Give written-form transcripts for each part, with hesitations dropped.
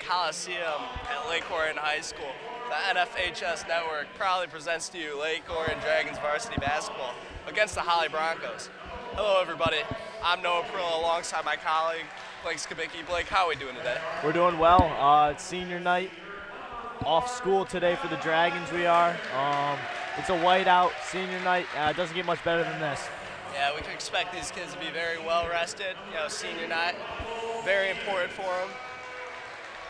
Coliseum at Lake Orion High School. The NFHS Network proudly presents to you Lake Orion Dragons varsity basketball against the Holly Bronchos. Hello everybody, I'm Noah Perillo alongside my colleague Blake Skibicki. Blake, how are we doing today? We're doing well. It's senior night, off school today for the Dragons we are. It's a whiteout senior night. It doesn't get much better than this. Yeah, we can expect these kids to be very well rested. You know, senior night, very important for them.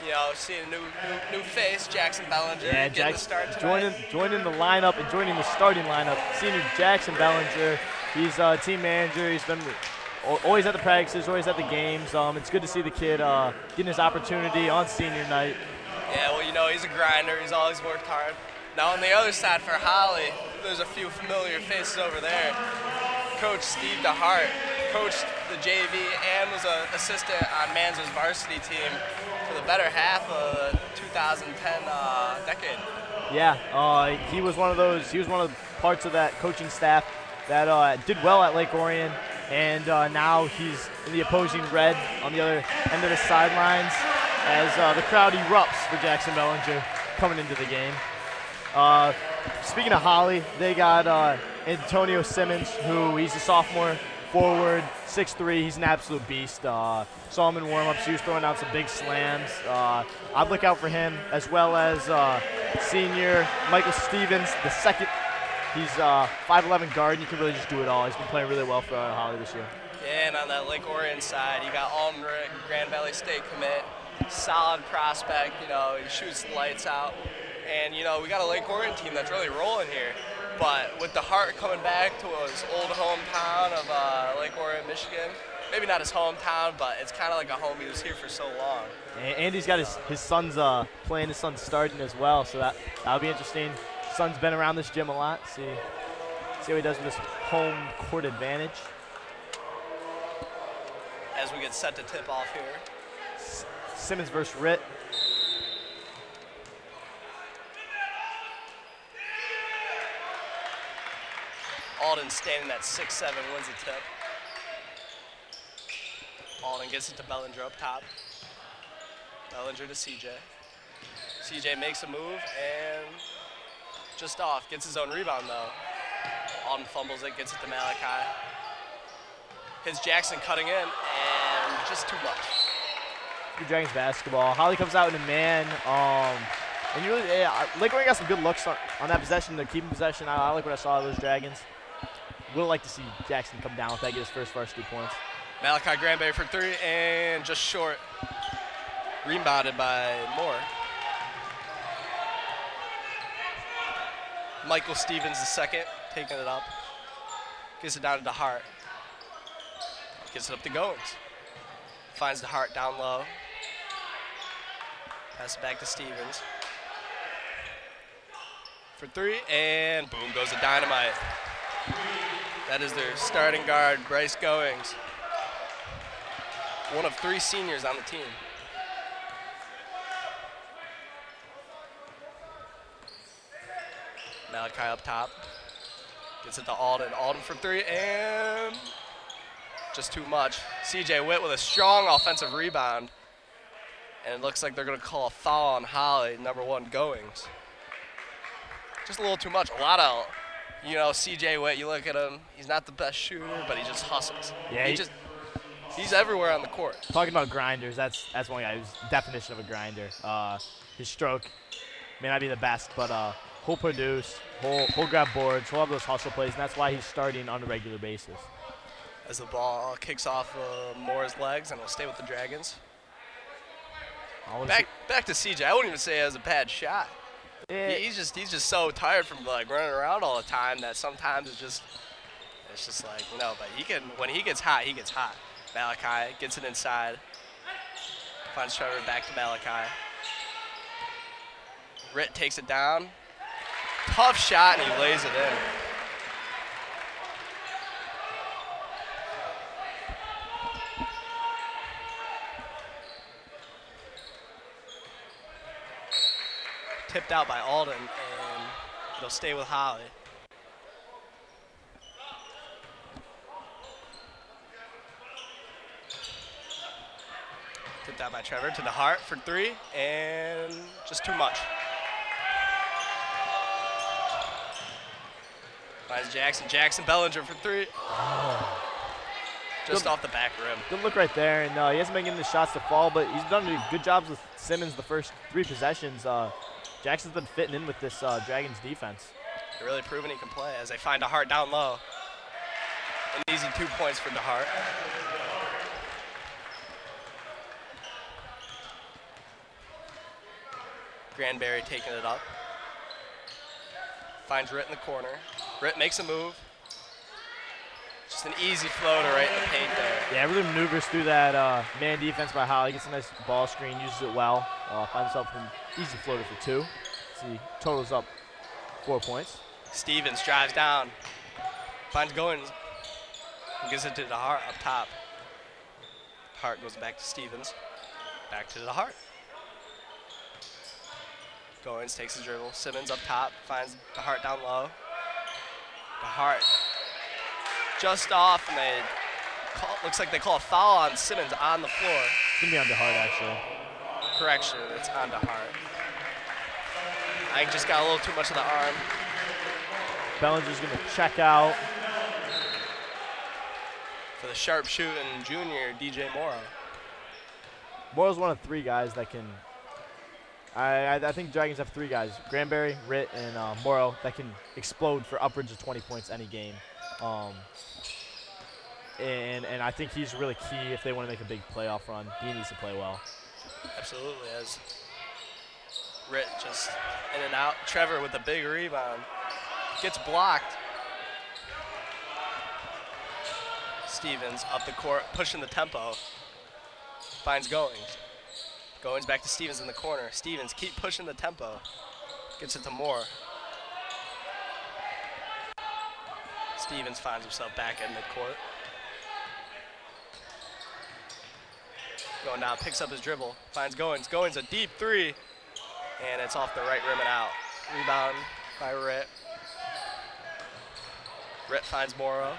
You know, seeing a new face, Jackson Bellinger, getting the start tonight. Joining the lineup and joining the starting lineup, senior Jackson Bellinger. He's a team manager. He's been always at the practices, always at the games. It's good to see the kid getting his opportunity on senior night. Yeah, well, you know, he's a grinder. He's always worked hard. Now on the other side for Holly, there's a few familiar faces over there. Coach Steve DeHart coached the JV and was an assistant on Manzo's varsity team for the better half of the 2010 decade. Yeah, he was one of those. He was one of the parts of that coaching staff that did well at Lake Orion, and now he's in the opposing red on the other end of the sidelines as the crowd erupts for Jackson Bellinger coming into the game. Speaking of Holly, they got Antonio Simmons, who he's a sophomore forward, 6'3". He's an absolute beast. Saw him in warm-ups. He was throwing out some big slams. I'd look out for him, as well as senior Michael Stevens, the second. He's 5'11" guard, and you can really just do it all. He's been playing really well for Holly this year. Yeah, and on that Lake Orion side, you got Alton Grand Valley State commit solid prospect. You know, he shoots the lights out. And, you know, we got a Lake Orion team that's really rolling here. But with the Hart coming back to his old hometown of Lake Orion, Michigan, maybe not his hometown, but it's kind of like a home. He was here for so long. And he's got his son's playing, his son's starting as well, so that'll be interesting. His son's been around this gym a lot. See what he does with this home court advantage. As we get set to tip off here. Simmons versus Ritt. Alden standing at 6'7", wins the tip. Alden gets it to Bellinger up top. Bellinger to CJ. CJ makes a move and just off. Gets his own rebound though. Alden fumbles it, gets it to Malachi. Hits Jackson cutting in and just too much. Good Dragons basketball. Holly comes out in a man. And you really, Lake Orion got some good looks on that possession, the keeping possession. I like what I saw of those Dragons. Would like to see Jackson come down with that, get his first varsity points. Malachi Granberry for three and just short. Rebounded by Moore. Michael Stevens the second, taking it up. Gets it down to Hart. Gets it up to Goins. Finds the Hart down low. Pass it back to Stevens. For three, and boom goes the dynamite. That is their starting guard, Bryce Goings. One of three seniors on the team. Malachi up top. Gets it to Alden. Alden for three, and just too much. CJ Witt with a strong offensive rebound. And it looks like they're going to call a foul on Holly, number one, Goings. Just a little too much. A lot of, you know, CJ Witt, you look at him, he's not the best shooter, but he just hustles. Yeah, he's everywhere on the court. Talking about grinders, that's one guy who's definition of a grinder. His stroke may not be the best, but he'll produce, he'll grab boards, he'll have those hustle plays, and that's why he's starting on a regular basis. As the ball kicks off Moore's legs, and it'll stay with the Dragons. Back to CJ. I wouldn't even say it was a bad shot. He's just so tired from like running around all the time that sometimes it's just like, you know, but when he gets hot, he gets hot. Malachi gets it inside. Finds Trevor back to Malachi. Ritt takes it down. Tough shot, and he lays it in. Tipped out by Alden, and it'll stay with Holly. Tipped out by Trevor to the Hart for three, and just too much. Finds Jackson Bellinger for three. Oh. Just off the back rim. Good look right there, and he hasn't been getting the shots to fall, but he's done good jobs with Simmons the first three possessions. Jackson's been fitting in with this Dragons defense. They're really proving he can play as they find DeHart down low. An easy 2 points for DeHart. Granberry taking it up. Finds Ritt in the corner. Ritt makes a move. Just an easy floater right in the paint there. Yeah, really maneuvers through that man defense by Holly. Gets a nice ball screen, uses it well. Finds himself an easy floater for two. See, totals up 4 points. Stevens drives down. Finds Goins. Gives it to DeHart up top. Hart goes back to Stevens. Back to DeHart. Goins takes the dribble. Simmons up top. Finds DeHart down low. DeHart just off, and looks like they call a foul on Simmons on the floor. It's going to be on DeHart, actually. Correction, it's on DeHart. I just got a little too much of the arm. Bellinger's going to check out. For the sharpshooting junior, DJ Morrow. Morrow's one of three guys that can, I think Dragons have three guys, Granberry, Ritt, and Morrow, that can explode for upwards of 20 points any game. And I think he's really key if they want to make a big playoff run. He needs to play well. Absolutely, as Ritt just in and out. Trevor with a big rebound. Gets blocked. Stevens up the court, pushing the tempo. Finds Goings. Goings back to Stevens in the corner. Stevens keep pushing the tempo. Gets it to Moore. Stevens finds himself back in midcourt. Going down, picks up his dribble, finds Goings. Goings a deep three, and it's off the right rim and out. Rebound by Ritt. Ritt finds Morrow.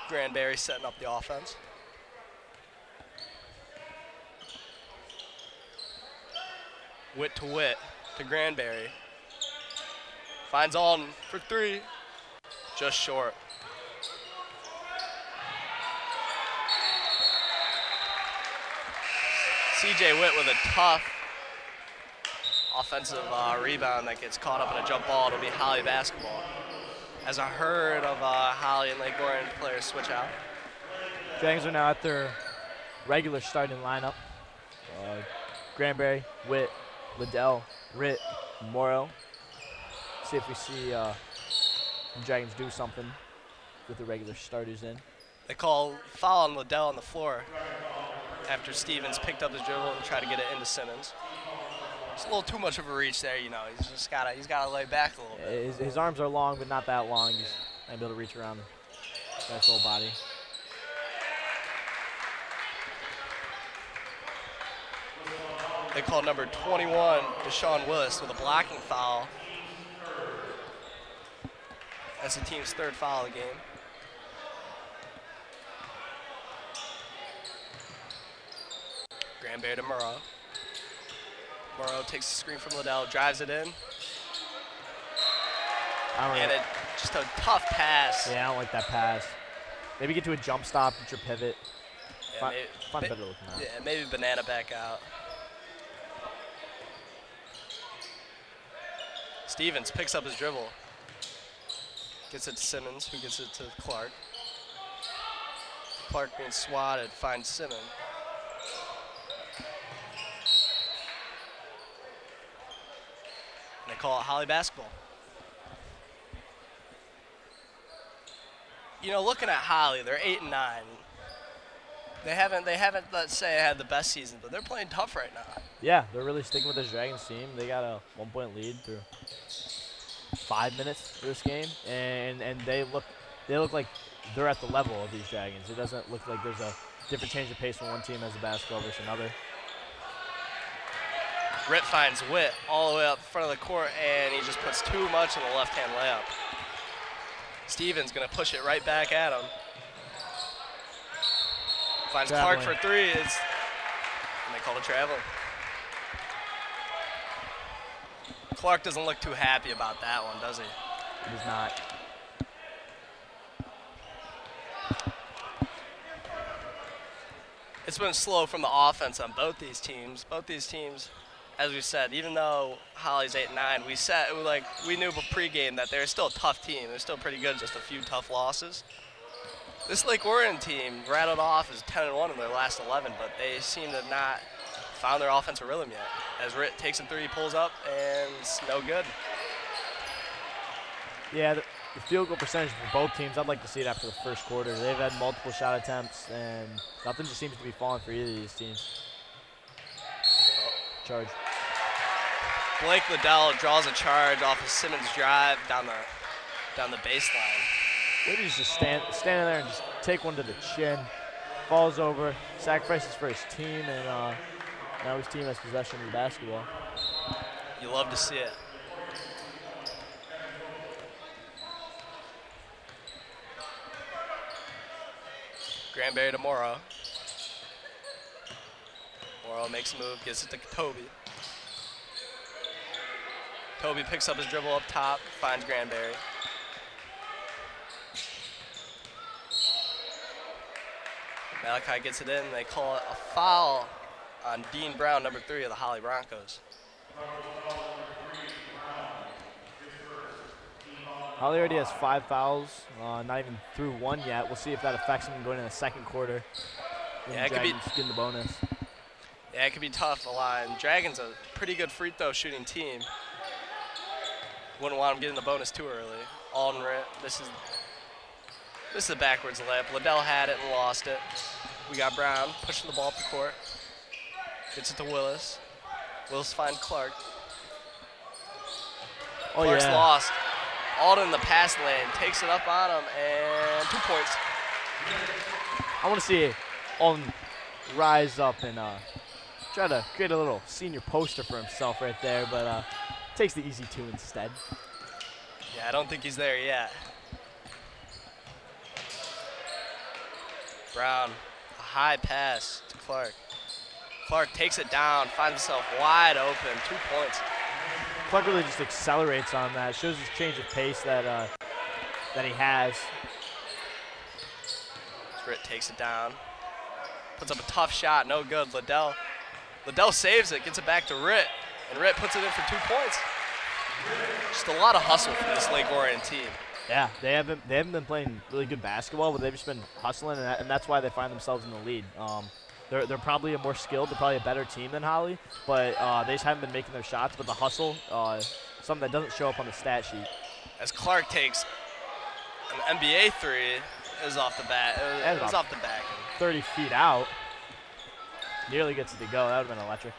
Granberry setting up the offense. Witt to Granberry. Finds Alden for three. Just short. CJ Witt with a tough offensive rebound that gets caught up in a jump ball. It'll be Holly basketball. As a herd of Holly and Lake Orion players switch out. Dragons are now at their regular starting lineup. Granberry, Witt, Liddell, Ritt, Morrow. See if we see the Dragons do something with the regular starters in. They call foul on Liddell on the floor after Stevens picked up his dribble and tried to get it into Simmons. It's a little too much of a reach there, you know. He's gotta lay back a little bit. His arms are long, but not that long. He's able to reach around his whole body. They call number 21, Deshaun Willis, with a blocking foul. That's the team's third foul of the game. Granberry to Morrow. Morrow takes the screen from Liddell, drives it in. Just a tough pass. Yeah, I don't like that pass. Maybe get to a jump stop, get your pivot. Yeah, find better looking out. Yeah, maybe banana back out. Stevens picks up his dribble. Gets it to Simmons, who gets it to Clark. Clark being swatted, finds Simmons. And they call it Holly basketball. You know, looking at Holly, they're 8-9. They haven't, let's say, had the best season, but they're playing tough right now. Yeah, they're really sticking with this Dragons team. They got a 1-point lead through 5 minutes of this game, and they look like they're at the level of these Dragons. It doesn't look like there's a different change of pace when one team has a basketball versus another. Ritt finds Witt all the way up front of the court, and he just puts too much in the left-hand layup. Stevens gonna push it right back at him. Finds Clark for three, and they call it traveling. Clark doesn't look too happy about that one, does he? He does not. It's been slow from the offense on both these teams. Both these teams, as we said, even though Holly's 8-9, we knew pregame that they're still a tough team. They're still pretty good, just a few tough losses. This Lake Orion team rattled off as 10-1 in their last 11, but they seem to not found their offensive rhythm yet. As Ritt takes a three, pulls up, and it's no good. Yeah, the field goal percentage for both teams, I'd like to see it after the first quarter. They've had multiple shot attempts, and nothing just seems to be falling for either of these teams. Charge. Blake Liddell draws a charge off of Simmons' drive down the baseline. Maybe he's just standing there and just take one to the chin, falls over, sacrifices for his team, and now his team has possession of the basketball. You love to see it. Granberry to Morrow. Morrow makes a move, gets it to Toby. Toby picks up his dribble up top, finds Granberry. Malachi gets it in, and they call it a foul on Dean Brown, number 3 of the Holly Bronchos. Holly already has 5 fouls, not even through 1 yet. We'll see if that affects him going in the second quarter. Yeah, it could be getting the bonus. Yeah, it could be tough a lot. And Dragons a pretty good free throw shooting team. Wouldn't want him getting the bonus too early. Alden Ritt, this is a backwards layup. Liddell had it and lost it. We got Brown pushing the ball up the court. Gets it to Willis. Willis finds Clark. Oh, Clark's yeah. lost. Alden in the pass lane takes it up on him, and 2 points. I want to see Alden rise up and try to create a little senior poster for himself right there, but takes the easy 2 instead. Yeah, I don't think he's there yet. Brown, a high pass to Clark. Clark takes it down, finds himself wide open, 2 points. Clark really just accelerates on that. Shows his change of pace that he has. Ritt takes it down. Puts up a tough shot, no good. Liddell saves it, gets it back to Ritt, and Ritt puts it in for 2 points. Just a lot of hustle from this Lake Orion team. Yeah, they haven't been playing really good basketball, but they've just been hustling, and that's why they find themselves in the lead. They're probably a more skilled, they're probably a better team than Holly, but they just haven't been making their shots. But the hustle, something that doesn't show up on the stat sheet. As Clark takes an NBA 3, it was off the bat. It was off the back. 30 feet out. Nearly gets it to go. That would have been electric.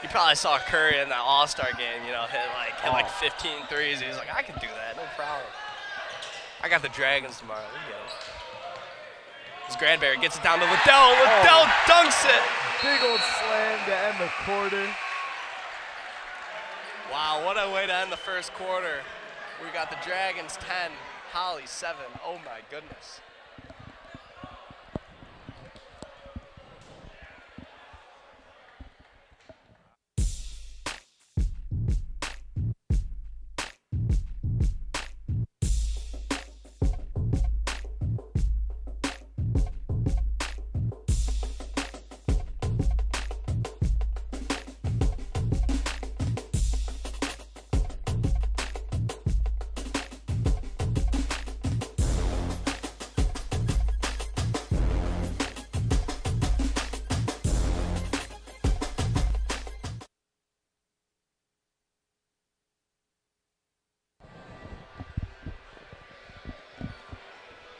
You probably saw Curry in that All-Star game, hit like 15 threes. He was like, I can do that, no problem. I got the Dragons tomorrow. We get it. As Granberry gets it down to Liddell. Liddell dunks it. Big old slam to end the quarter. Wow, what a way to end the first quarter. We got the Dragons 10, Holly 7. Oh my goodness.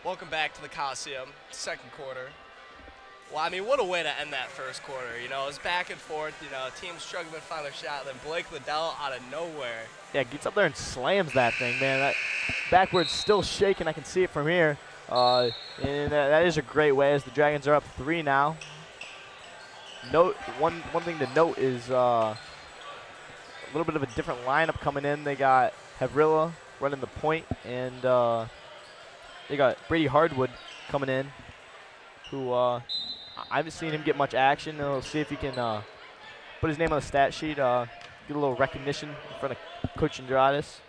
Welcome back to the Coliseum, second quarter. Well, I mean, what a way to end that first quarter. It was back and forth, teams struggling to find their shot, then Blake Liddell out of nowhere. Yeah, gets up there and slams that thing, man. That backwards still shaking. I can see it from here. And that is a great way as the Dragons are up 3 now. One thing to note is a little bit of a different lineup coming in. They got Havrilla running the point, and they got Brady Hardwood coming in, who I haven't seen him get much action. We'll see if he can put his name on the stat sheet, get a little recognition in front of Coach Andrades.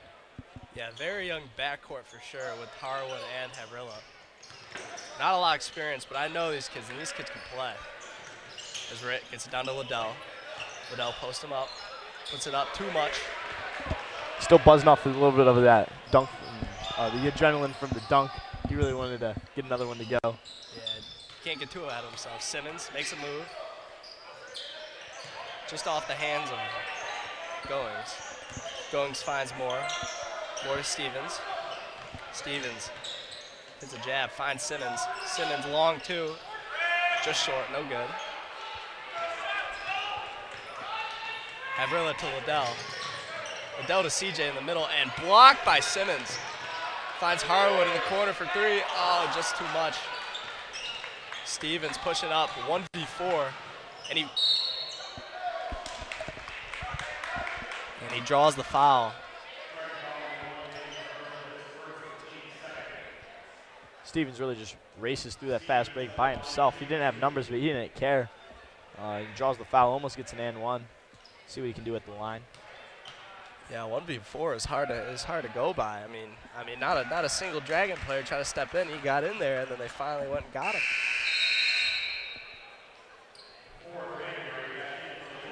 Yeah, very young backcourt for sure with Harwood and Havrilla. Not a lot of experience, but I know these kids, and these kids can play. As Ritt gets it down to Liddell. Liddell posts him up, puts it up too much. Still buzzing off a little bit of that dunk, the adrenaline from the dunk. He really wanted to get another one to go. Yeah, can't get too ahead of himself. Simmons makes a move. Just off the hands of Goings. Goings finds more. More to Stevens. Stevens hits a jab, finds Simmons. Simmons long two. Just short, no good. Havrilla to Liddell. Liddell to CJ in the middle and blocked by Simmons. Finds Harwood in the corner for 3. Oh, just too much. Stevens pushing up, 1v4, and he draws the foul. Stevens really just races through that fast break by himself. He didn't have numbers, but he didn't care. He draws the foul, almost gets an and one. See what he can do at the line. Yeah, 1v4 is hard to go by. I mean, not a single Dragon player tried to step in. He got in there, and then they finally went and got him.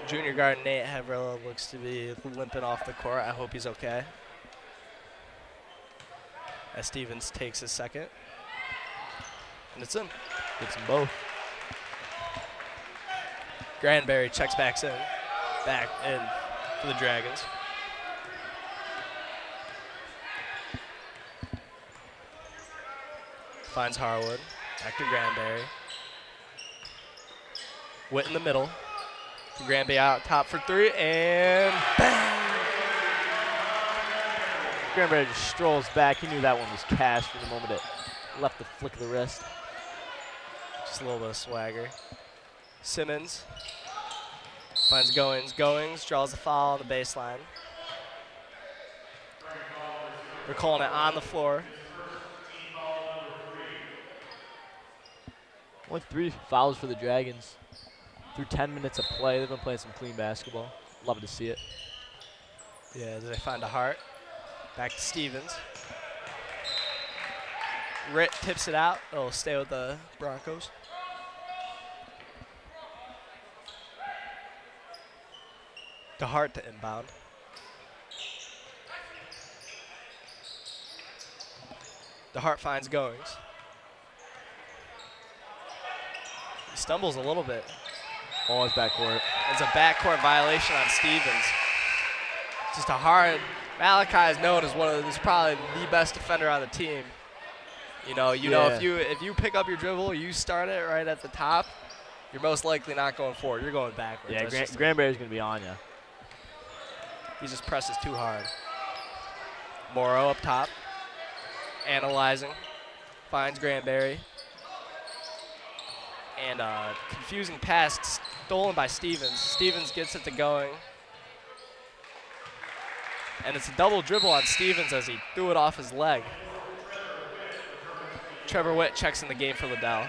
Junior guard Nate Havrilla looks to be limping off the court. I hope he's okay. as Stevens takes his second. And it's in. Gets them both. Granberry checks back in for the Dragons. Finds Harwood. Back to Granberry. Witt in the middle. Granberry out top for three, and bang! Granberry just strolls back. He knew that one was cash from the moment it left the flick of the wrist. Just a little bit of swagger. Simmons finds Goings. Goings draws the foul on the baseline. They're calling it on the floor. Only 3 fouls for the Dragons through 10 minutes of play. They've been playing some clean basketball. Love to see it. Yeah, they find a Hart. Back to Stevens. Ritt tips it out. It'll stay with the Broncos. To Hart to inbound. The Hart finds Goings. He stumbles a little bit. Oh, it's backcourt. It's a backcourt violation on Stevens. Just a hard. Malachi is known as he's probably the best defender on the team. You know, if you pick up your dribble, you start it right at the top, you're most likely not going forward. You're going backwards. Yeah, Granberry's going to be on you. He just presses too hard. Morrow up top, analyzing, finds Granberry. And confusing pass stolen by Stevens. Stevens gets it to going. And it's a double dribble on Stevens as he threw it off his leg. Trevor Witt checks in the game for Liddell.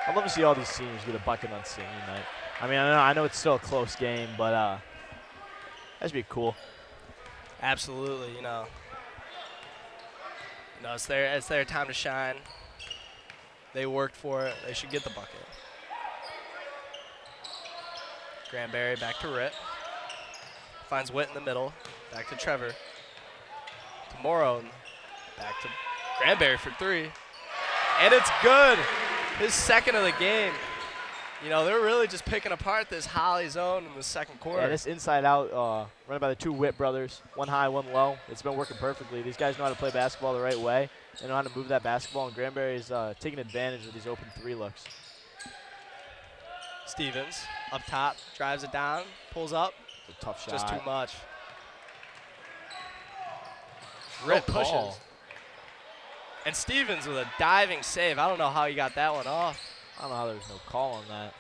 I'd love to see all these seniors get a bucket on senior night. I mean, I know it's still a close game, but that'd be cool. Absolutely, it's their time to shine. They worked for it. They should get the bucket. Granberry back to Ritt. Finds Witt in the middle. Back to Trevor. To Morrow. Back to Granberry for three. And it's good. His second of the game. They're really just picking apart this Holly zone in the second quarter. Yeah, this inside out run by the 2 Witt brothers. One high, one low. It's been working perfectly. These guys know how to play basketball the right way. They know how to move that basketball, and Granberry's taking advantage of these open 3 looks. Stevens up top, drives it down, pulls up. It's a tough shot. Just too much. Ritt pushes. Call. And Stevens with a diving save. I don't know how he got that one off. I don't know how there was no call on that.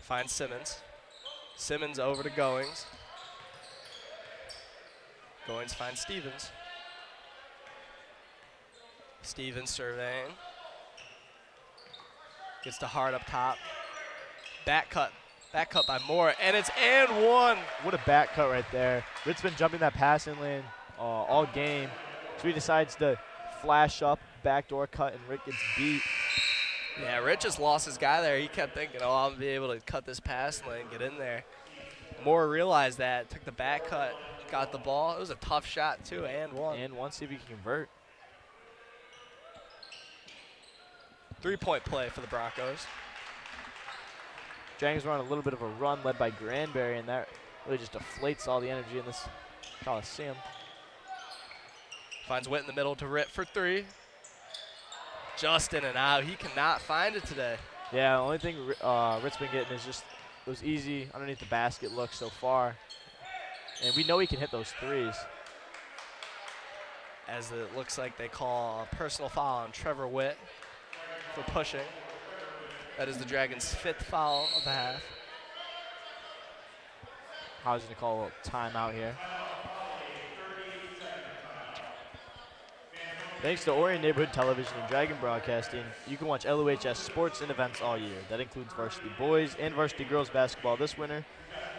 Finds Simmons. Simmons over to Goings. Goings finds Stevens. Stevens surveying. Gets to Hart up top. Back cut by Moore, and it's and one. What a back cut right there. Ritt's been jumping that passing lane all game. So he decides to flash up, backdoor cut, and Ritt gets beat. Yeah, Ritt just lost his guy there. He kept thinking, I'm going to be able to cut this pass lane, get in there. Moore realized that, took the back cut, got the ball. It was a tough shot, too, and one. And one, see if he can convert. 3-point play for the Broncos. Dragons were on a little bit of a run led by Granberry, and that really just deflates all the energy in this Coliseum. Finds Witt in the middle to Ritt for three. Just in and out. He cannot find it today. Yeah, the only thing Ritt's been getting is just those easy underneath the basket looks so far. And we know he can hit those threes. As it looks like they call a personal foul on Trevor Witt for pushing. That is the Dragons' 5th foul of the half. How's going to call a timeout here? Thanks to Orion Neighborhood Television and Dragon Broadcasting, you can watch LOHS sports and events all year. That includes varsity boys and varsity girls basketball this winter.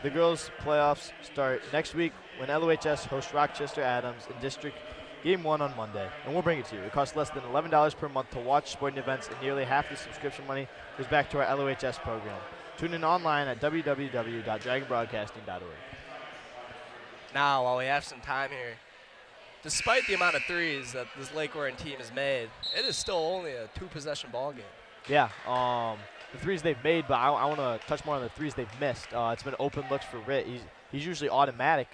The girls' playoffs start next week when LOHS hosts Rochester Adams in District Game 1 on Monday, and we'll bring it to you. It costs less than $11 per month to watch sporting events, and nearly half the subscription money goes back to our LOHS program. Tune in online at www.dragonbroadcasting.org. Now, while we have some time here, despite the amount of threes that this Lake Orion team has made, it is still only a 2-possession ball game. Yeah, the threes they've made, but I want to touch more on the threes they've missed. It's been open looks for Ritt. He's usually automatic.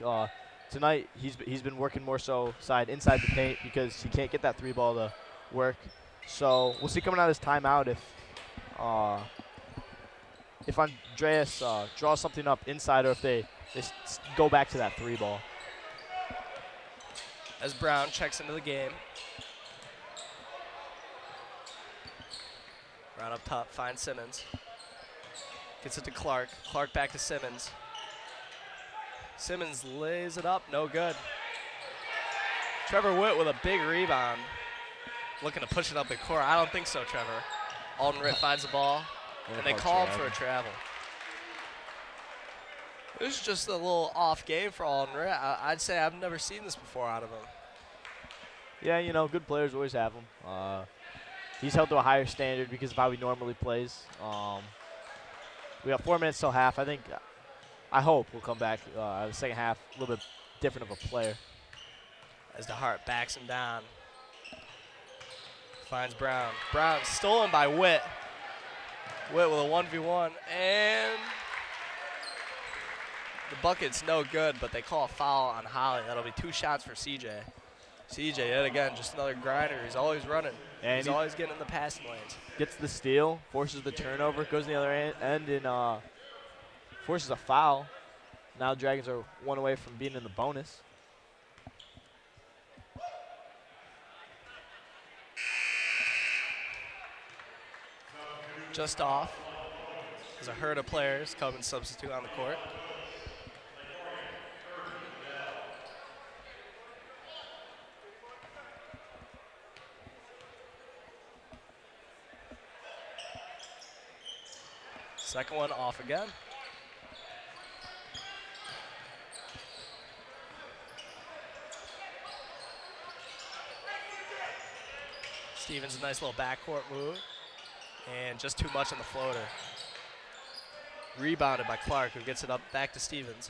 Tonight he's been working more so inside the paint because he can't get that three ball to work. So we'll see coming out of his timeout if Andreas draws something up inside or if they go back to that three ball. As Brown checks into the game. Brown up top, finds Simmons. Gets it to Clark. Clark back to Simmons. Simmons lays it up, no good. Trevor Witt with a big rebound. Looking to push it up the court. I don't think so, Trevor. Alden Ritt finds the ball, and they call him for a travel. It was just a little off game for Alden Ritt. I'd say I've never seen this before out of him. Yeah, you know, good players always have them. He's held to a higher standard because of how he normally plays. We got 4 minutes till half. I hope we'll come back the second half a little bit different of a player. As DeHart backs him down. Finds Brown. Brown stolen by Witt. Witt with a 1v1, and the bucket's no good, but they call a foul on Holly. That'll be 2 shots for CJ. CJ, yet again, just another grinder. He's always running. And he's always getting in the passing lanes. Gets the steal, forces the turnover, goes to the other end, and forces a foul. Now Dragons are 1 away from being in the bonus. Just off. There's a herd of players come and substitute on the court. Second one off again. Stevens, a nice little backcourt move. And just too much on the floater. Rebounded by Clark, who gets it up back to Stevens.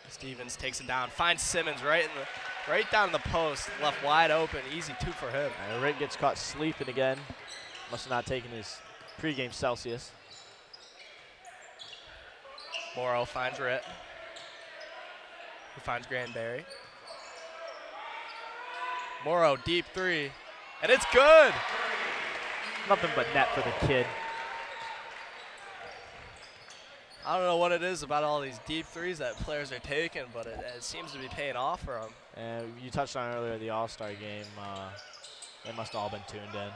Stevens takes it down, finds Simmons right down in the post, left wide open, easy 2 for him. Ritt gets caught sleeping again. Must have not taken his pregame Celsius. Morrow finds Ritt, who finds Granberry. Morrow, deep 3, and it's good! Nothing but net for the kid. I don't know what it is about all these deep threes that players are taking, but it seems to be paying off for them. And you touched on earlier the All-Star game. They must have all been tuned in.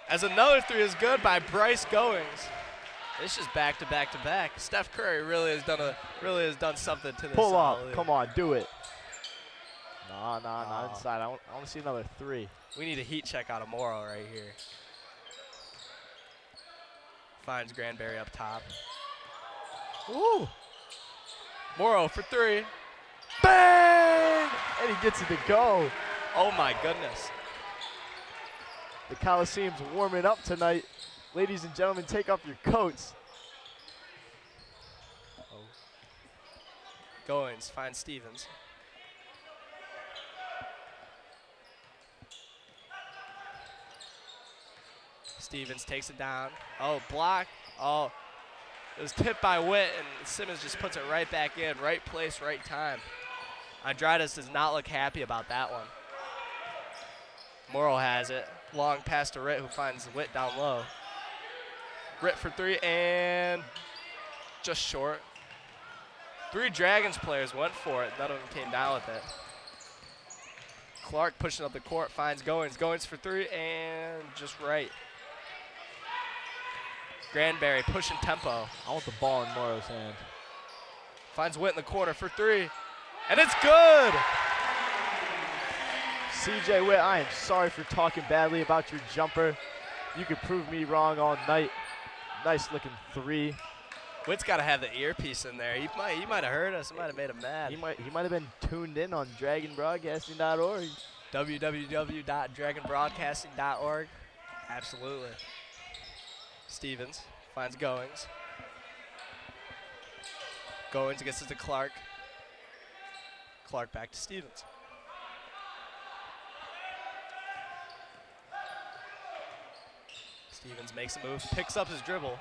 As another 3 is good by Bryce Goings. It's just back to back to back. Steph Curry really has done something to this. Pull up, come on, do it. No, not inside. I want to see another 3. We need a heat check out of Morrow right here. Finds Granberry up top. Ooh. Morrow for 3. Bang! And he gets it to go. Oh my goodness. The Coliseum's warming up tonight. Ladies and gentlemen, take off your coats. Goins finds Stevens. Stevens takes it down. Oh, block. Oh, it was tipped by Witt, and Simmons just puts it right back in. Right place, right time. Andradas does not look happy about that one. Morrow has it. Long pass to Ritt, who finds Witt down low. Ritt for 3, and just short. 3 Dragons players went for it. None of them came down with it. Clark pushing up the court, finds Goins. Goins for 3, and just right. Granberry pushing tempo. I want the ball in Morrow's hand. Finds Witt in the corner for 3, and it's good! CJ Witt, I am sorry for talking badly about your jumper. You could prove me wrong all night. Nice looking 3. Witt's got to have the earpiece in there. He might have heard us. He might have made him mad. He might have been tuned in on dragonbroadcasting.org. www.dragonbroadcasting.org. Absolutely. Stevens finds Goings. Goins gets it to Clark. Clark back to Stevens. Stevens makes a move, picks up his dribble.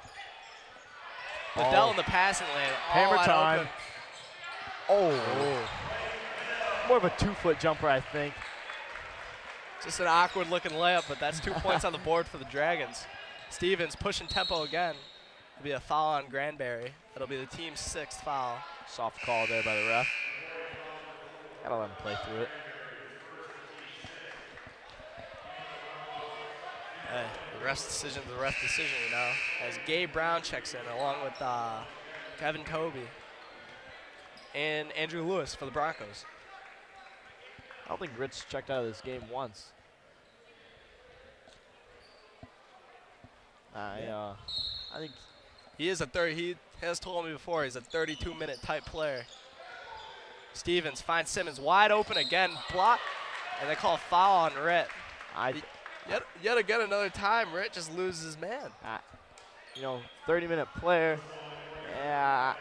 Liddell in the passing lane. Hammer time. Open. Oh. More of a 2-foot jumper, I think. Just an awkward looking layup, but that's 2 points on the board for the Dragons. Stevens pushing tempo again. It'll be a foul on Granberry. That'll be the team's 6th foul. Soft call there by the ref. Gotta let him play through it. Hey, the ref decision, you know. As Gabe Brown checks in along with Kevin Toby and Andrew Lewis for the Broncos. I don't think Ritz checked out of this game once. I think he is he has told me before he's a 32-minute type player. Stevens finds Simmons wide open again, block, and they call a foul on Ritt. Yet again another time, Ritt just loses his man. 30-minute player. Yeah,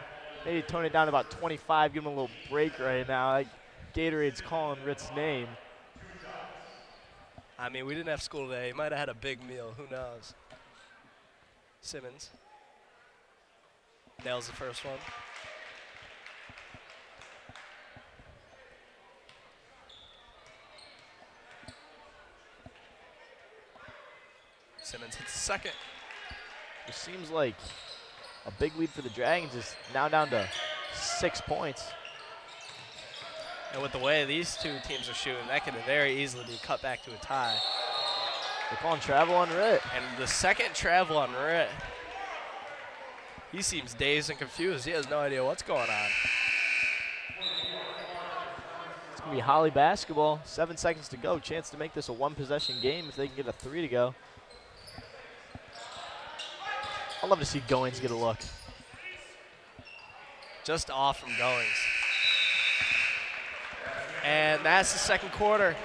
maybe tone it down to about 25, give him a little break right now. Like Gatorade's calling Ritt's name. I mean, we didn't have school today. He might have had a big meal. Who knows? Simmons nails the first one. Simmons hits the second. It seems like a big lead for the Dragons is now down to 6 points. And with the way these two teams are shooting, that could very easily be cut back to a tie. They're calling travel on Ritt. And the second travel on Ritt. He seems dazed and confused. He has no idea what's going on. It's going to be Holly basketball. 7 seconds to go. Chance to make this a 1-possession game if they can get a 3 to go. I'd love to see Goins get a look. Just off from Goins. And that's the second quarter.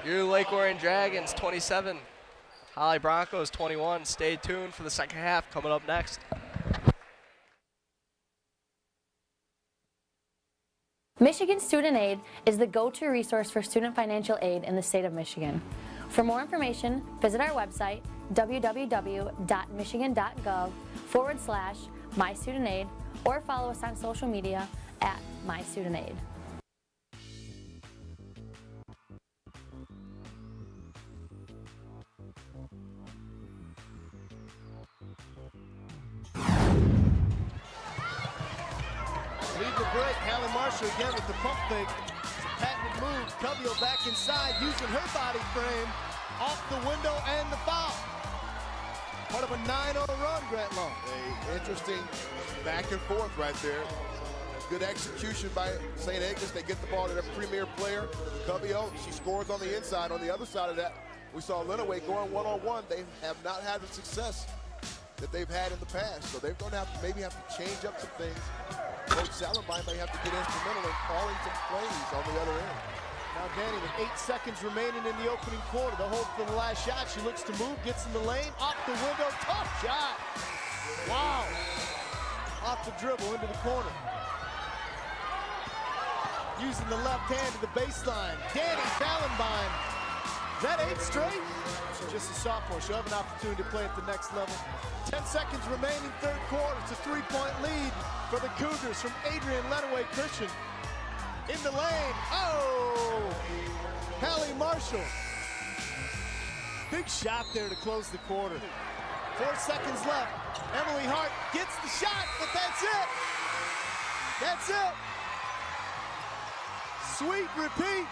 Your Lake Orions Dragons 27. Holly Bronchos 21. Stay tuned for the second half coming up next. Michigan Student Aid is the go-to resource for student financial aid in the state of Michigan. For more information, visit our website, www.michigan.gov/MyStudentAid, or follow us on social media @MyStudentAid. Lead the break. Holly Marshall again with the pump fake. It's a patented move. Covio back inside using her body frame. Off the window and the foul. Part of a 9-0 run, Grant Long. Interesting back and forth right there. Good execution by St. Agnes. They get the ball to their premier player, Covio. She scores on the inside. On the other side of that, we saw Lenaway going one-on-one. They have not had the success that they've had in the past. So they're going to maybe have to change up some things. Coach Salenbein may have to get instrumental in calling some plays on the other end. Now Danny with 8 seconds remaining in the opening quarter. The hold for the last shot. She looks to move, gets in the lane, off the window, tough shot. Wow. Off the dribble into the corner. Using the left hand to the baseline. Danny Salenbein. Is that 8 straight? She's just a sophomore. She'll have an opportunity to play at the next level. 10 seconds remaining, third quarter. It's a 3-point lead for the Cougars from Adrian Lenaway Christian. In the lane. Oh! Holly Marshall. Big shot there to close the quarter. 4 seconds left. Emily Hart gets the shot, but that's it. That's it. Sweet repeat.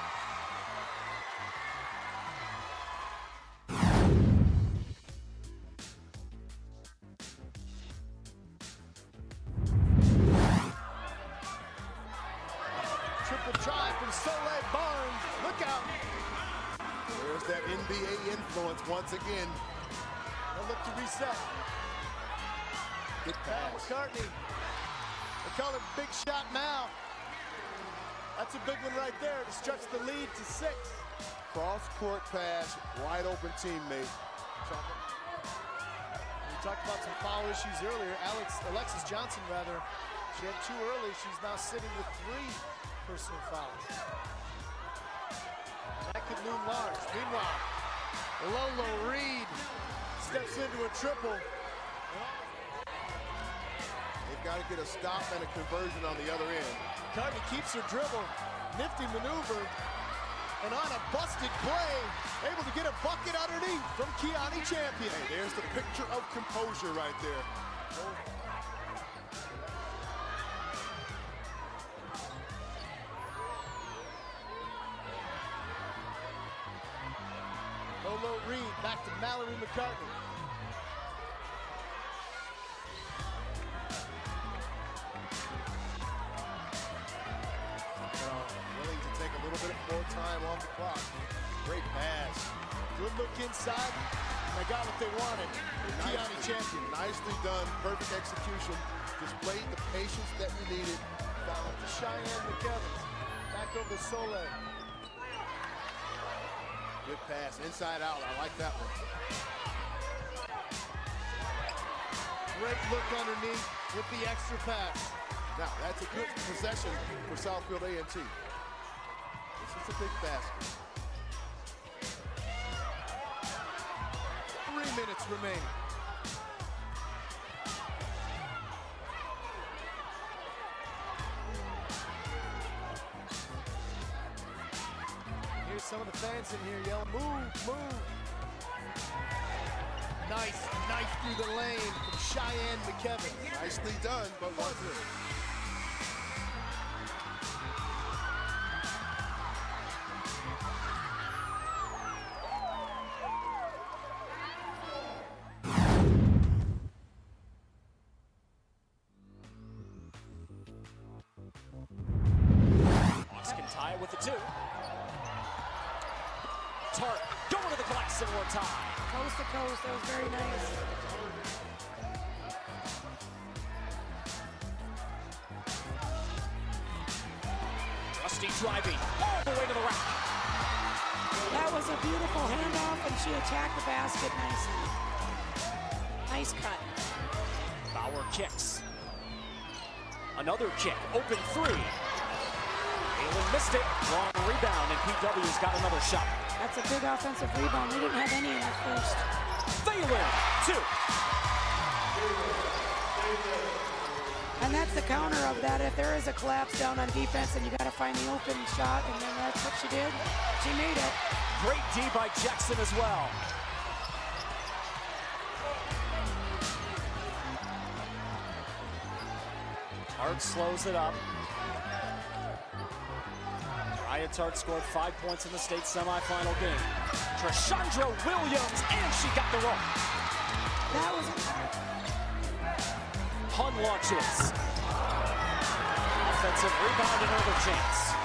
Triple try from Soleil Barnes. Look out. There's that NBA influence once again. They'll look to reset. Good pass. McCartney. They call it big shot now. That's a big one right there to stretch the lead to 6. Cross-court pass, wide open teammate. We talked about some foul issues earlier. Alexis Johnson, rather, She had 2 early. She's now sitting with 3 personal fouls. That could loom large. Meanwhile, Lolo Reed steps into a triple. They've got to get a stop and a conversion on the other end. McCartney keeps her dribble. Nifty maneuver. And on a busted play, able to get a bucket underneath from Kiani Champion. Hey, there's the picture of composure right there. Lolo Reed back to Mallory McCartney. Willing to take a little bit more time off the clock. Great pass. Good look inside. And they got what they wanted. Kiani Champion. Nicely done. Perfect execution. Displayed the patience that we needed. Down to Cheyenne McEvans. Back over to Soleil. Good pass. Inside out. I like that one. Great look underneath with the extra pass. Now, that's a good possession for Southfield A&T. This is a big basket. 3 minutes remaining. Here's some of the fans in here yelling, move, move. Nice knife through the lane from Cheyenne McKevin. Nicely done, but was it? Hawks can tie it with the 2. Tart going to the glass in one time. Coast to coast, that was very nice. Rusty driving all the way to the rack. That was a beautiful handoff, and she attacked the basket nicely. Nice cut. Bauer kicks. Another kick, open 3. Halen missed it. Long rebound, and PW's got another shot. That's a big offensive rebound. We didn't have any in the first. Halen, 2. And that's the counter of that. If there is a collapse down on defense, and you got to find the open shot, and then that's what she did. She made it. Great D by Jackson as well. Tart slows it up. Ryan Tart scored 5 points in the state semifinal game. Trashandra Williams, and she got the roll. That was Hun launches. Offensive rebound, another chance.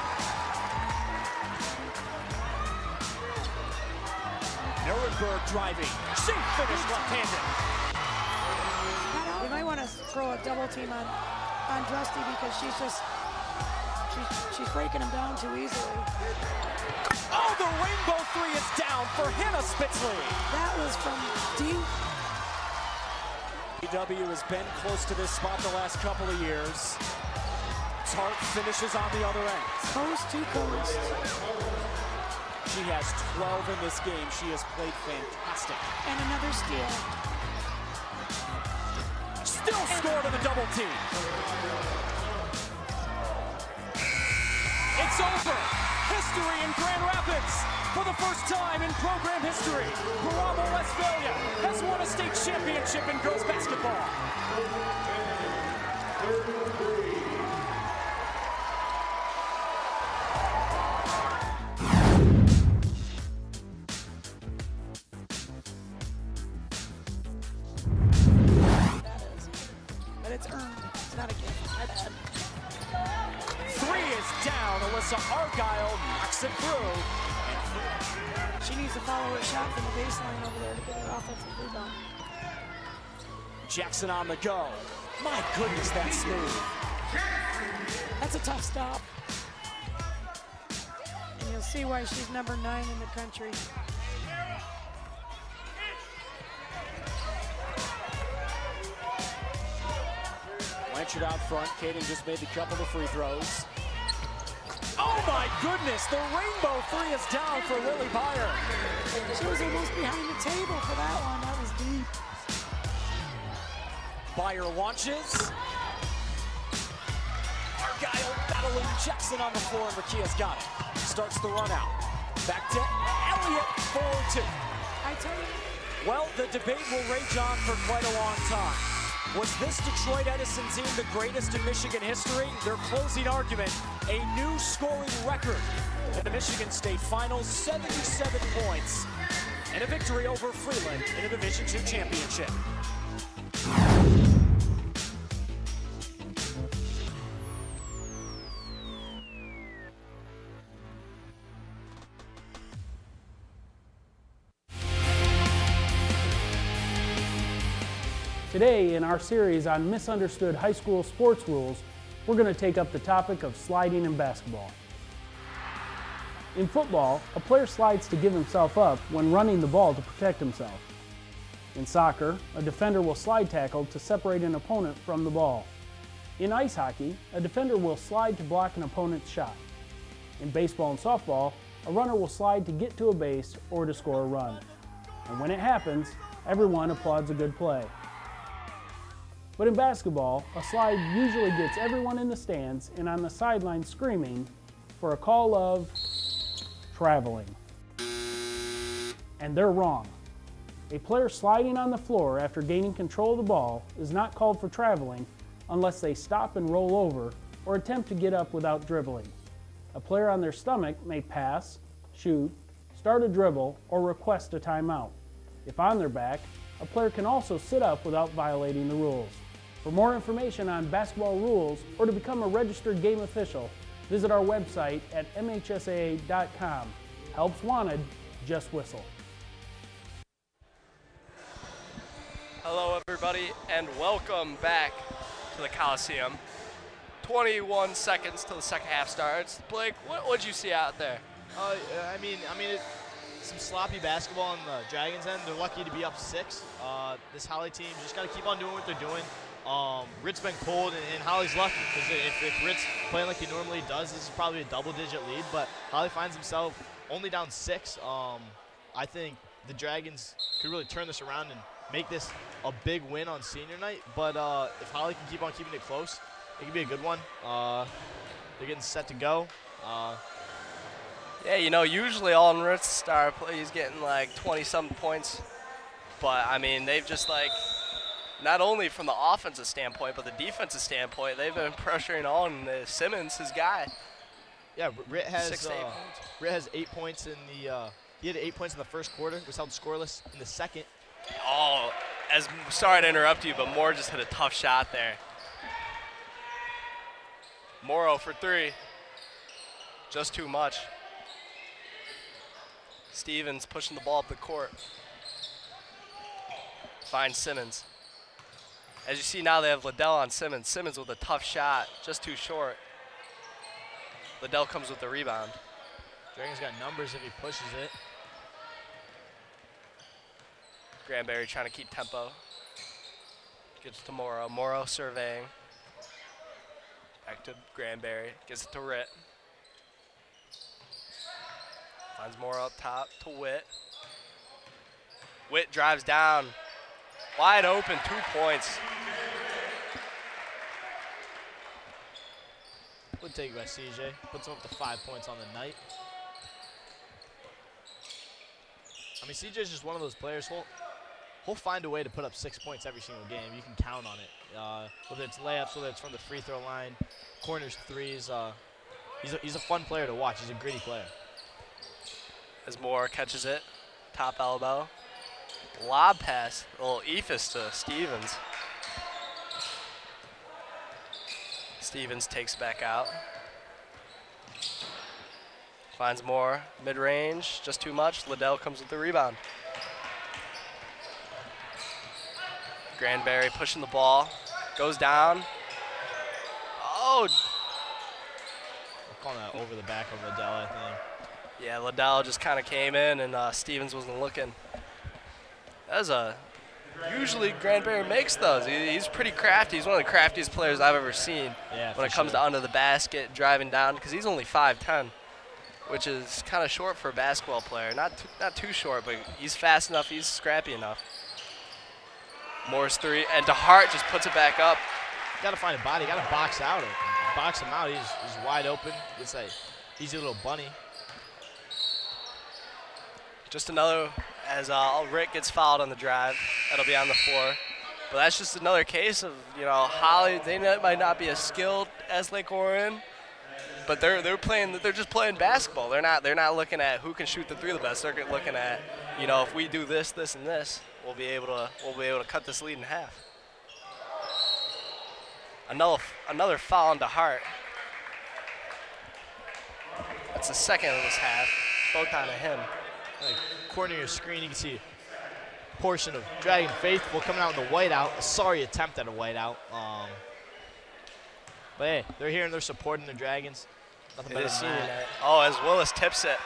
Nuremberg driving. She finished left-handed. You might want to throw a double team on Drusty because she's breaking him down too easily. Oh, the rainbow 3 is down for Hannah Spitzley. That was from deep. PW has been close to this spot the last couple of years. Tart finishes on the other end. Coast to coast. She has 12 in this game. She has played fantastic. And another steal. Still scored on the double team. It's over. History in Grand Rapids. For the first time in program history, Bravo, Westphalia has won a state championship in girls basketball. But it's earned. It's not a gift. My bad. 3 is down. Alyssa Argyle knocks it through. She needs to follow her shot from the baseline over there to get an offensive rebound. Jackson on the go. My goodness, that's smooth. That's a tough stop. And you'll see why she's number 9 in the country. Blanchard out front. Caden just made the couple of free throws. Oh my goodness, the rainbow three is down for Lily Byer. She was almost behind the table for that one. That was deep. Byer launches. Argyle battling Jackson on the floor, and Rakia's got it. Starts the run out. Back to Elliott for two. I tell you. Well, the debate will rage on for quite a long time. Was this Detroit Edison team the greatest in Michigan history? Their closing argument, a new scoring record in the Michigan State Finals, 77 points, and a victory over Freeland in a Division II championship. Today, in our series on misunderstood high school sports rules, we're going to take up the topic of sliding in basketball. In football, a player slides to give himself up when running the ball to protect himself. In soccer, a defender will slide tackle to separate an opponent from the ball. In ice hockey, a defender will slide to block an opponent's shot. In baseball and softball, a runner will slide to get to a base or to score a run. And when it happens, everyone applauds a good play. But in basketball, a slide usually gets everyone in the stands and on the sideline screaming for a call of traveling. And they're wrong. A player sliding on the floor after gaining control of the ball is not called for traveling unless they stop and roll over or attempt to get up without dribbling. A player on their stomach may pass, shoot, start a dribble, or request a timeout. If on their back, a player can also sit up without violating the rules. For more information on basketball rules or to become a registered game official, visit our website at mhsaa.com. Helps wanted, just whistle. Hello everybody and welcome back to the Coliseum. 21 seconds till the second half starts. Blake, what'd you see out there? I mean, some sloppy basketball on the Dragons end. They're lucky to be up 6. This Holly team just got to keep on doing what they're doing. Ritt's been cold, and Holly's lucky because if Ritt's playing like he normally does, this is probably a double-digit lead. But Holly finds himself only down 6. I think the Dragons could really turn this around and make this a big win on senior night. But if Holly can keep on keeping it close, it could be a good one. They're getting set to go. Yeah, you know, usually Alden Ritt's star play, he's getting like 20-something points. But, I mean, they've just like, not only from the offensive standpoint, but the defensive standpoint, they've been pressuring on Simmons, his guy. Yeah, Ritt has 6 to 8 points. Ritt has 8 points in the. He had 8 points in the first quarter. Was held scoreless in the second. Oh, sorry to interrupt you, but Moore just hit a tough shot there. Morrow for 3. Just too much. Stevens pushing the ball up the court. Finds Simmons. As you see now, they have Liddell on Simmons. Simmons with a tough shot, just too short. Liddell comes with the rebound. Dragons got numbers if he pushes it. Granberry trying to keep tempo. Gets to Morrow. Morrow surveying. Back to Granberry. Gets it to Ritt. Finds Morrow up top to Witt. Witt drives down. Wide open, 2 points. Good take by CJ. Puts him up to 5 points on the night. I mean, CJ's just one of those players. He'll find a way to put up 6 points every single game. You can count on it. Whether it's layups, whether it's from the free throw line, corners, threes. He's a fun player to watch. He's a gritty player. As Moore catches it, top elbow. Lob pass, a little ephus to Stevens. Stevens takes back out. Finds Moore, mid-range, just too much. Liddell comes with the rebound. Granberry pushing the ball, goes down. Oh! I'm calling that over the back of Liddell, I think. Yeah, Liddell just kind of came in and Stevens wasn't looking. That was a usually Granbury makes those. He's pretty crafty. He's one of the craftiest players I've ever seen when it comes to under the basket, driving down, because he's only 5'10", which is kind of short for a basketball player. Not too short, but he's fast enough. He's scrappy enough. Moore's three, and DeHart just puts it back up. Got to find a body. Got to box out. Box him out. He's wide open. It's like easy little bunny. Just another, as Rick gets fouled on the drive. That'll be on the floor. But that's just another case of, you know, Holly. They might not be as skilled as Lake Orion, but they're just playing basketball. They're not looking at who can shoot the three the best. They're looking at, you know, if we do this, this, and this, we'll be able to cut this lead in half. Another foul on DeHart. That's the second of this half. Both on to him. Like, corner of your screen, you can see a portion of Dragon Faithful coming out in the whiteout. A sorry attempt at a whiteout. But hey, they're here and they're supporting the Dragons. Nothing better than that. Oh, as Willis tips it.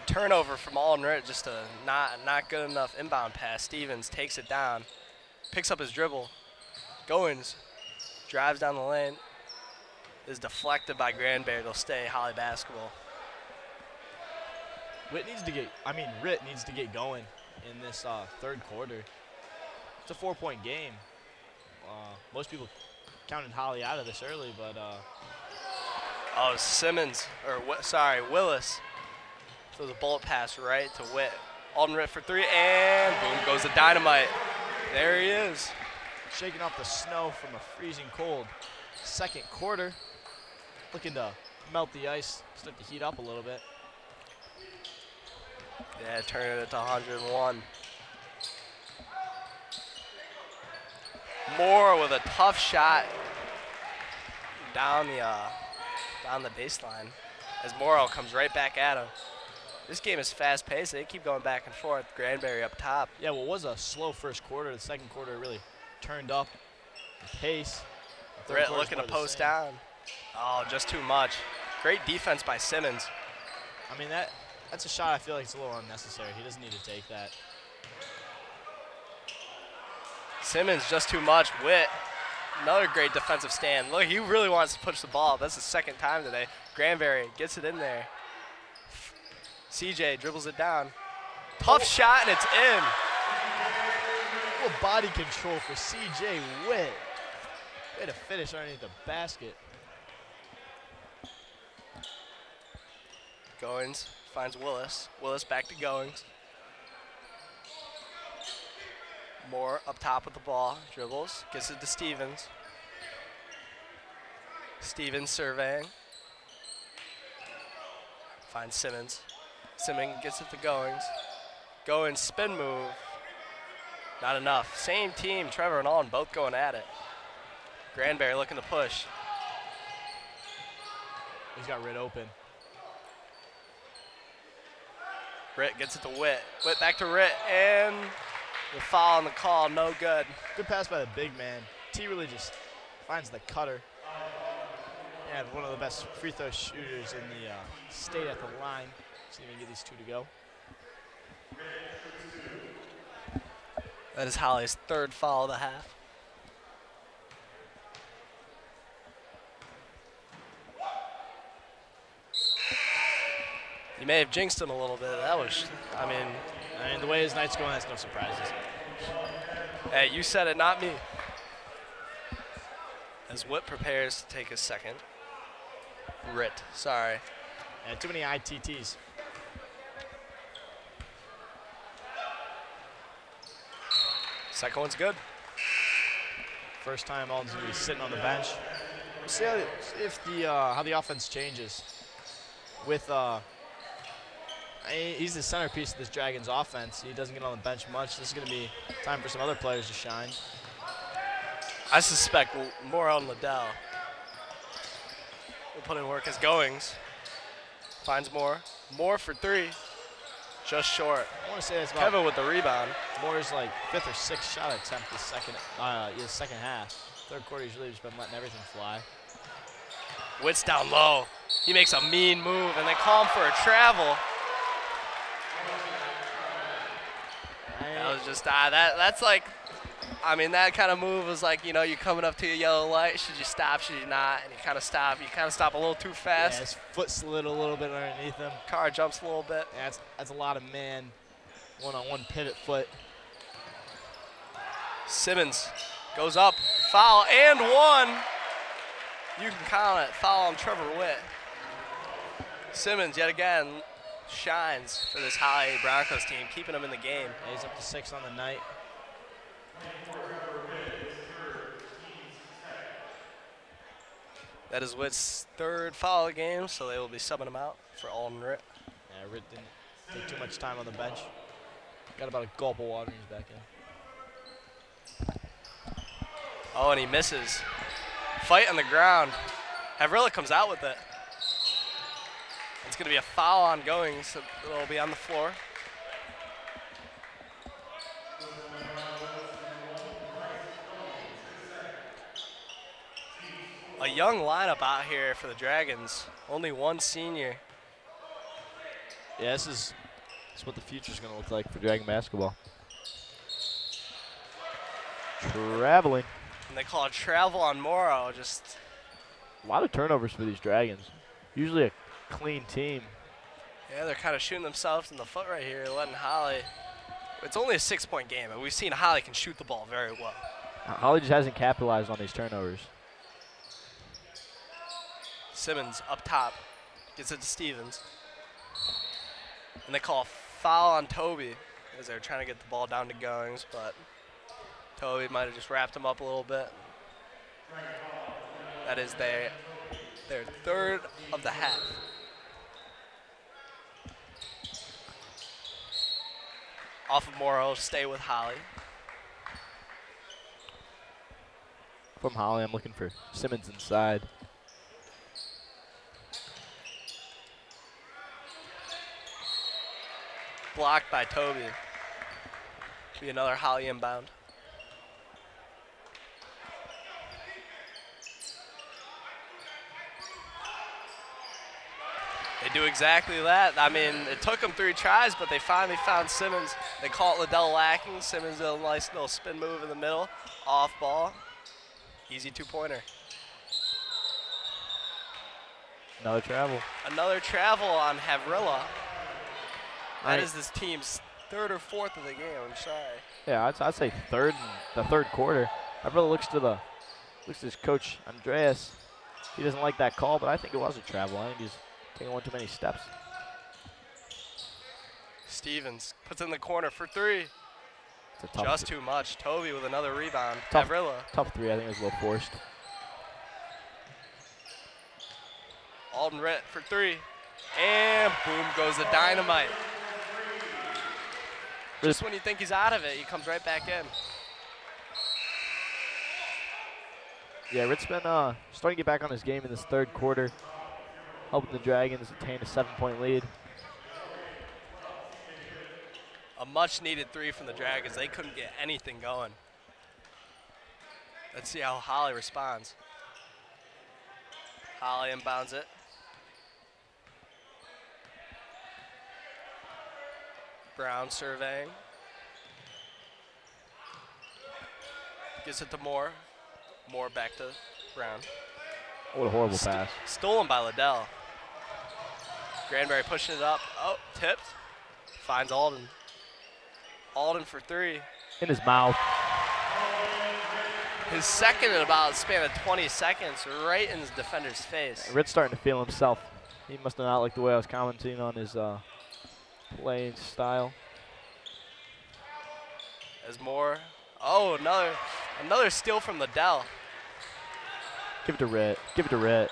Turnover from Aldrin, just a not good enough inbound pass. Stevens takes it down, picks up his dribble. Goins drives down the lane, is deflected by Granbury. They'll stay Holly basketball. Ritt needs to get going in this third quarter. It's a 4-point game. Most people counted Holly out of this early, but oh, Willis throws a bullet pass right to Witt. Alden Ritt for three, and boom goes the dynamite. There he is. Shaking off the snow from a freezing cold second quarter. Looking to melt the ice, start to heat up a little bit. Yeah, turning it to 101. Moore with a tough shot down the baseline as Morrow comes right back at him. This game is fast-paced. They keep going back and forth. Granbury up top. Yeah, well, it was a slow first quarter. The second quarter really turned up the pace. Ritt looking to post down. Oh, just too much. Great defense by Simmons. I mean, that's a shot I feel like it's a little unnecessary. He doesn't need to take that. Simmons just too much. Witt, another great defensive stand. Look, he really wants to push the ball. That's the second time today. Granbury gets it in there. CJ dribbles it down. Tough shot, and it's in. Little body control for CJ Witt. Way to finish underneath the basket. Goins finds Willis. Willis back to Goins. Moore up top with the ball. Dribbles. Gets it to Stevens. Stevens surveying. Finds Simmons. Simmons gets it to Goins. Goins spin move. Not enough. Same team, Trevor and Alden both going at it. Granbury looking to push. He's got Ritt open. Ritt gets it to Witt. Witt back to Ritt, and the foul on the call, no good. Good pass by the big man. T really just finds the cutter. Yeah, one of the best free throw shooters in the state at the line. See if we can get these two to go. That is Holly's third foul of the half. You may have jinxed him a little bit. That was, I mean, the way his night's going, that's no surprises. Hey, you said it, not me. As Witt prepares to take his second. Ritt, sorry. Yeah, too many ITTs. Second one's good. First time Alden's gonna be sitting on the bench. We'll see how the offense changes. With he's the centerpiece of this Dragons offense. He doesn't get on the bench much. This is gonna be time for some other players to shine. I suspect more on Liddell. We'll put in work as Goings. Finds Moore. Moore for three. Just short. I want to say that's about Kevin with the rebound. Moore's like 5th or 6th shot attempt this second half. Third quarter, he's really just been letting everything fly. Witt's down low. He makes a mean move, and they call him for a travel. was just that's like, I mean, that kind of move was like, you know, you're coming up to a yellow light. Should you stop? Should you not? And you kind of stop. You kind of stop a little too fast. Yeah, his foot slid a little bit underneath him. Car jumps a little bit. Yeah, that's a lot of man one-on-one pivot foot. Simmons goes up, foul, and one. You can count it. Foul on Trevor Witt. Simmons, yet again, shines for this Holly Bronchos team, keeping them in the game. Yeah, he's up to 6 on the night. That is Witt's 3rd foul of the game, so they will be subbing him out for Alden Ritt. Yeah, Ritt didn't take too much time on the bench. Got about a gulp of water, he's back in. Oh, and he misses. Fight on the ground. Havrilla comes out with it. It's going to be a foul ongoing, so it'll be on the floor. A young lineup out here for the Dragons. Only one senior. Yeah, this is what the future's going to look like for Dragon basketball. Traveling. And they call it travel on Morrow. Just a lot of turnovers for these Dragons. Usually a clean team. Yeah, they're kind of shooting themselves in the foot right here, letting Holly. It's only a 6-point game, and we've seen Holly can shoot the ball very well. Holly just hasn't capitalized on these turnovers. Simmons up top, gets it to Stevens. And they call a foul on Toby as they're trying to get the ball down to Goings, but Toby might have just wrapped him up a little bit. That is their 3rd of the half. Off of Morrow, stay with Holly. From Holly, I'm looking for Simmons inside. Blocked by Toby. Be another Holly inbound. They do exactly that. I mean, it took them 3 tries, but they finally found Simmons. They call it Liddell lacking. Simmons did a nice little spin move in the middle. Off ball. Easy 2-pointer. Another travel. Another travel on Havrilla. That is this team's 3rd or 4th of the game. I'm sorry. Yeah, I'd say 3rd in the 3rd quarter. Havrilla looks to his coach Andreas. He doesn't like that call, but I think it was a travel. I think he's taking one too many steps. Stevens puts it in the corner for 3. Just too much. Toby with another rebound. Havrilla. Tough 3. I think it was a little forced. Alden Ritt for 3. And boom goes the dynamite. Just when you think he's out of it, he comes right back in. Yeah, Ritt's been starting to get back on his game in this 3rd quarter, helping the Dragons attain a 7-point lead. A much-needed 3 from the Dragons. They couldn't get anything going. Let's see how Holly responds. Holly inbounds it. Brown surveying. Gets it to Moore. Moore back to Brown. What a horrible pass. Stolen by Liddell. Granberry pushing it up. Oh, tipped. Finds Alden. Alden for 3. In his mouth. His 2nd in about a span of 20 seconds, right in his defender's face. Ritt's starting to feel himself. He must have not liked the way I was commenting on his playing style. As Moore. Oh, another steal from Liddell. Give it to Ritt. Give it to Ritt.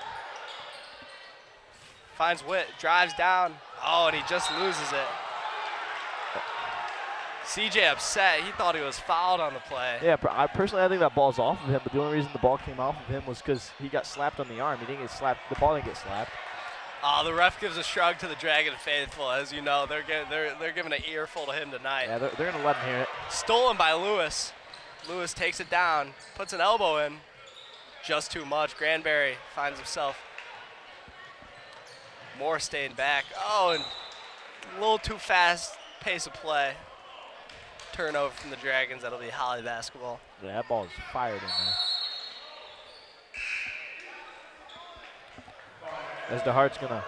Finds Witt. Drives down. Oh, and he just loses it. CJ upset. He thought he was fouled on the play. Yeah, I think that ball's off of him, but the only reason the ball came off of him was because he got slapped on the arm. He didn't get slapped. The ball didn't get slapped. Oh, the ref gives a shrug to the Dragon faithful. As you know, they're giving an earful to him tonight. Yeah, they're going to let him hear it. Stolen by Lewis. Lewis takes it down, puts an elbow in. Just too much. Granberry finds himself. Moore staying back. Oh, and a little too fast pace of play. turnover from the Dragons. That'll be Holly basketball. Yeah, that ball is fired in there. As DeHart's going to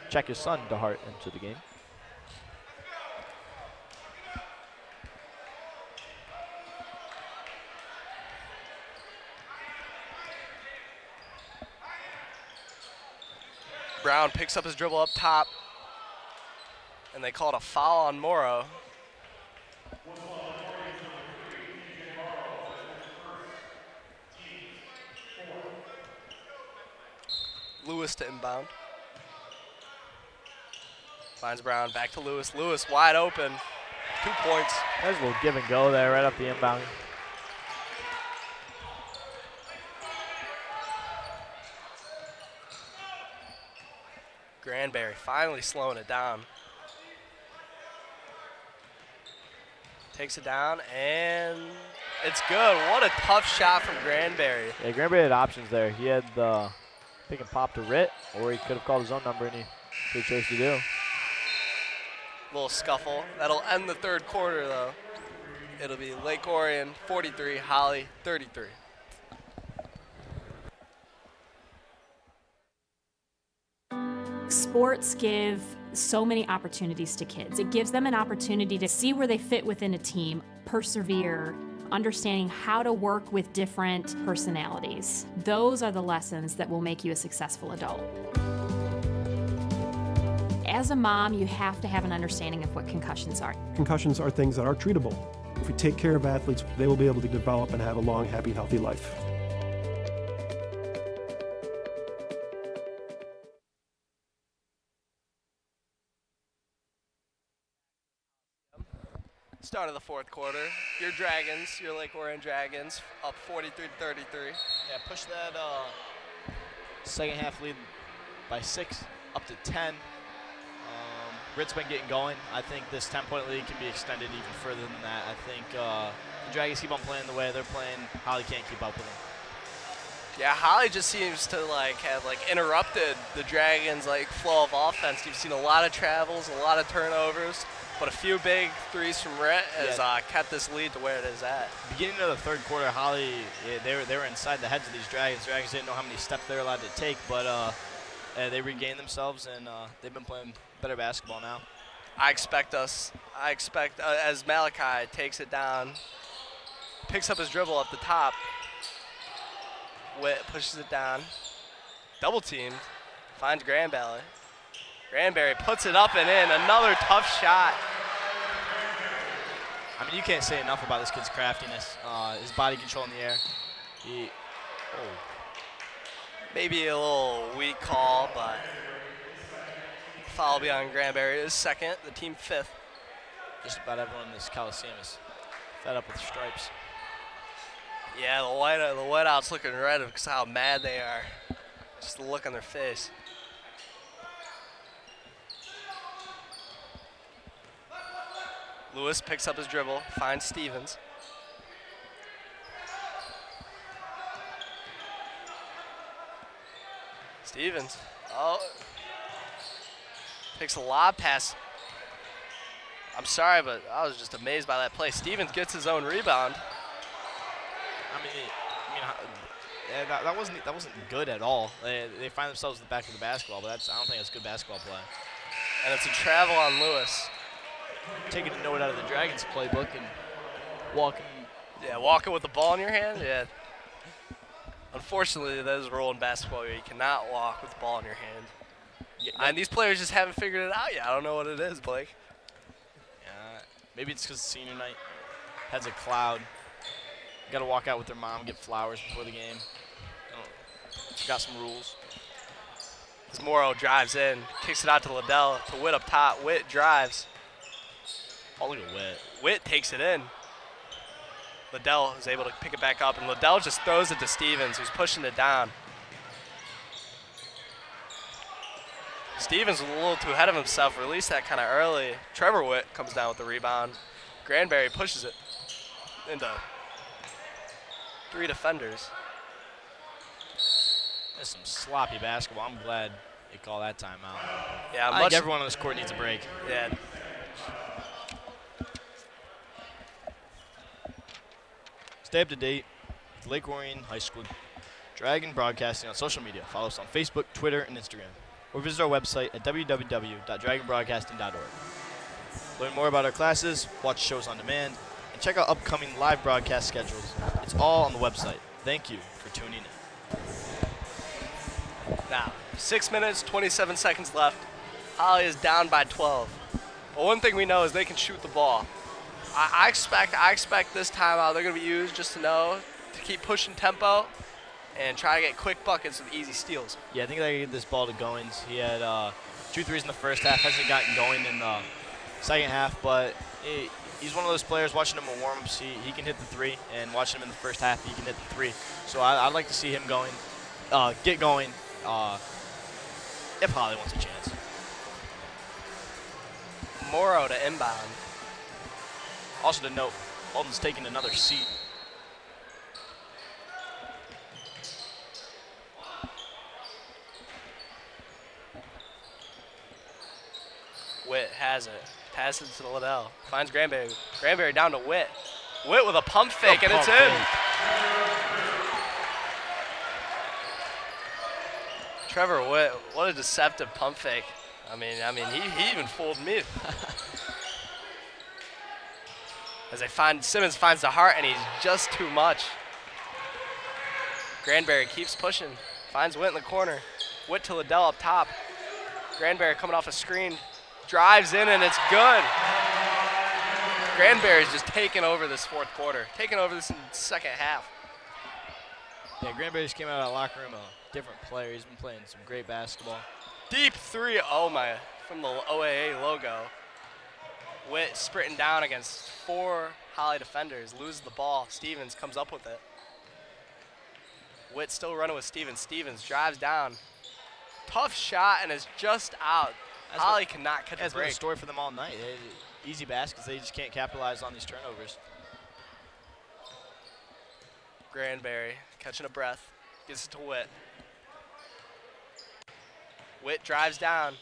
check his son, DeHart, into the game. Brown picks up his dribble up top, and they called a foul on Morrow. Lewis to inbound. Finds Brown, back to Lewis. Lewis wide open, 2 points. There's a little give and go there right up the inbound. Granberry finally slowing it down. Takes it down, and it's good. What a tough shot from Granberry. Yeah, Granberry had options there. He had the pick and pop to Ritt, or he could have called his own number, and he chose to do. Little scuffle. That'll end the third quarter, though. It'll be Lake Orion 43, Holly 33. Sports give so many opportunities to kids. It gives them an opportunity to see where they fit within a team, persevere, understanding how to work with different personalities. Those are the lessons that will make you a successful adult. As a mom, you have to have an understanding of what concussions are. Concussions are things that are treatable. If we take care of athletes, they will be able to develop and have a long, happy, healthy life. Start of the fourth quarter. Your Dragons, your Lake Orion Dragons, up 43-33. Yeah, push that second half lead by 6 up to 10. Ritt's been getting going. I think this 10-point lead can be extended even further than that. I think the Dragons keep on playing the way they're playing. Holly can't keep up with them. Yeah, Holly just seems to have interrupted the Dragons' flow of offense. You've seen a lot of travels, a lot of turnovers, but a few big threes from Ritt has kept this lead to where it is at. Beginning of the third quarter, Holly, they were inside the heads of these Dragons. Dragons didn't know how many steps they were allowed to take, but they regained themselves, and they've been playing better basketball now. I expect as Malachi takes it down, picks up his dribble up the top, Witt pushes it down, double teamed, finds Granberry. Granberry puts it up and in, another tough shot. I mean, you can't say enough about this kid's craftiness, his body control in the air. Maybe a little weak call, but foul beyond Granberry is second, the team 5th. Just about everyone in this Coliseum is fed up with stripes. Yeah, the whiteout's looking red because of how mad they are. Just the look on their face. Lewis picks up his dribble, finds Stevens. Stevens, takes a lob pass. I'm sorry, but I was just amazed by that play. Stevens gets his own rebound. That wasn't good at all. They find themselves in the back of the basketball, but I don't think that's good basketball play. And it's a travel on Lewis. Taking a note out of the Dragons playbook and walking. Yeah, walking with the ball in your hand. Yeah. Unfortunately, that is a rule in basketball where you cannot walk with the ball in your hand. Yeah, and these players just haven't figured it out yet. I don't know what it is, Blake. Maybe it's because senior night. Heads a cloud. Got to walk out with their mom, get flowers before the game. Got some rules. As Morrow drives in, kicks it out to Liddell, to Witt up top. Witt drives. Oh, look at Witt. Witt takes it in. Liddell is able to pick it back up, and Liddell just throws it to Stevens, who's pushing it down. Stevens was a little too ahead of himself, released that kind of early. Trevor Witt comes down with the rebound. Granberry pushes it into 3 defenders. That's some sloppy basketball. I'm glad they call that timeout. Yeah, I think everyone on this court needs a break. Yeah. Stay up to date with Lake Orion High School Dragon Broadcasting on social media. Follow us on Facebook, Twitter, and Instagram. Or visit our website at www.dragonbroadcasting.org. Learn more about our classes, watch shows on demand, and check out upcoming live broadcast schedules. It's all on the website. Thank you for tuning in. Now, 6 minutes, 27 seconds left. Holly is down by 12. But one thing we know is they can shoot the ball. I expect this timeout they're going to be used just to keep pushing tempo and try to get quick buckets with easy steals. Yeah, I think they get this ball to Goins. He had 2 threes in the first half, hasn't gotten going in the second half, but he's one of those players, watching him in warm-ups, he can hit the 3, and watching him in the first half, he can hit the 3. So I'd like to see him get going if Holly wants a chance. Morrow to inbound. Also to note, Alden's taking another seat. Witt has it. Passes to Liddell. Finds Granberry. Granberry down to Witt. Witt with a pump fake, and it's in. Trevor Witt, what a deceptive pump fake. I mean, he even fooled me. As Simmons finds the heart, and he's just too much. Granberry keeps pushing. Finds Witt in the corner. Witt to Liddell up top. Granberry coming off a screen. Drives in, and it's good. Granberry's just taking over this fourth quarter. Taking over this in the second half. Yeah, Granberry just came out of that locker room a different player. He's been playing some great basketball. Deep 3, oh my, from the OAA logo. Witt sprinting down against 4 Holly defenders, loses the ball. Stevens comes up with it. Witt still running with Stevens. Stevens drives down. Tough shot, and is just out. Holly cannot catch a break. That's been a story for them all night. Easy baskets, they just can't capitalize on these turnovers. Granberry catching a breath, gets it to Witt. Witt drives down,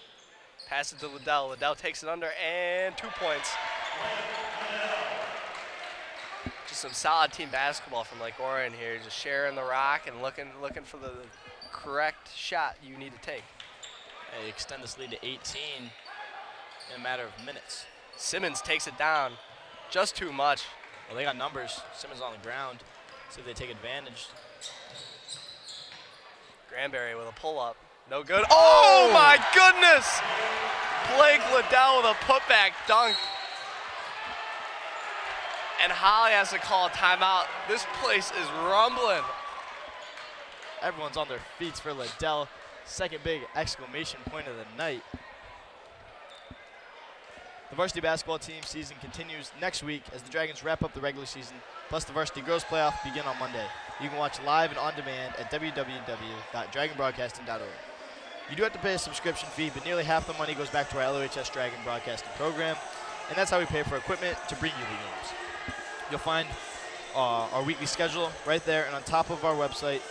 passes to Liddell. Liddell takes it under, and 2 points. Just some solid team basketball from Lake Orion here, just sharing the rock and looking for the correct shot you need to take. They extend this lead to 18 in a matter of minutes. Simmons takes it down, just too much. Well, they got numbers. Simmons on the ground. See if they take advantage. Granberry with a pull-up. No good. Oh, my goodness! Blake Liddell with a putback dunk. And Holly has to call a timeout. This place is rumbling. Everyone's on their feet for Liddell. Second big exclamation point of the night. The varsity basketball team season continues next week as the Dragons wrap up the regular season, plus the varsity girls playoff begin on Monday. You can watch live and on demand at www.dragonbroadcasting.org. You do have to pay a subscription fee, but nearly half the money goes back to our LOHS Dragon Broadcasting program, and that's how we pay for equipment to bring you the games. You'll find our weekly schedule right there, and on top of our website,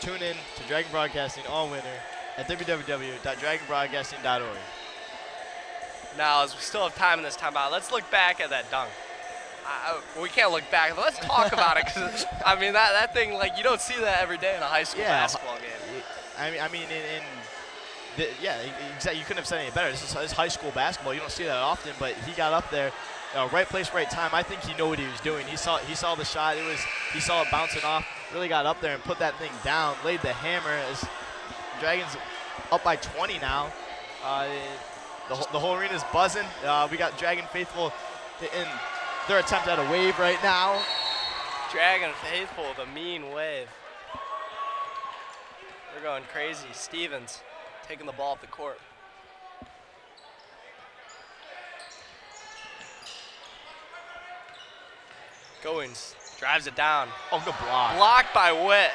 tune in to Dragon Broadcasting all winter at www.dragonbroadcasting.org. Now, as we still have time in this timeout, let's look back at that dunk. We can't look back, but let's talk about it, because, I mean, that thing, like, you don't see that every day in a high school basketball game. Exactly. You couldn't have said any better. This is high school basketball. You don't see that often, but he got up there, right place, right time. I think he knew what he was doing. He saw the shot. He saw it bouncing off. Really got up there and put that thing down. Laid the hammer. As Dragons up by 20 now. The whole arena is buzzing. We got Dragon Faithful in their attempt at a wave right now. Dragon Faithful, the mean wave. They're going crazy. Stevens taking the ball off the court. Goings drives it down. Oh, good block. Blocked by Witt.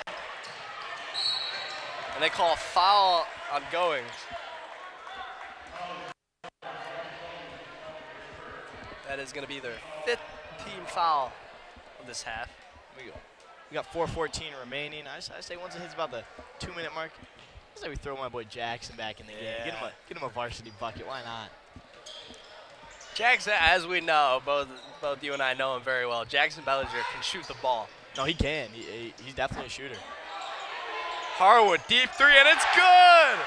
And they call a foul on Goings. That is going to be their 5th team foul of this half. We got 4:14 remaining. I say once it hits about the 2-minute mark, I say we throw my boy Jackson back in the game. Get him a varsity bucket. Why not? Jackson, as we know, both you and I know him very well, Jackson Bellinger can shoot the ball. No, he can. He's definitely a shooter. Harwood, deep three, and it's good!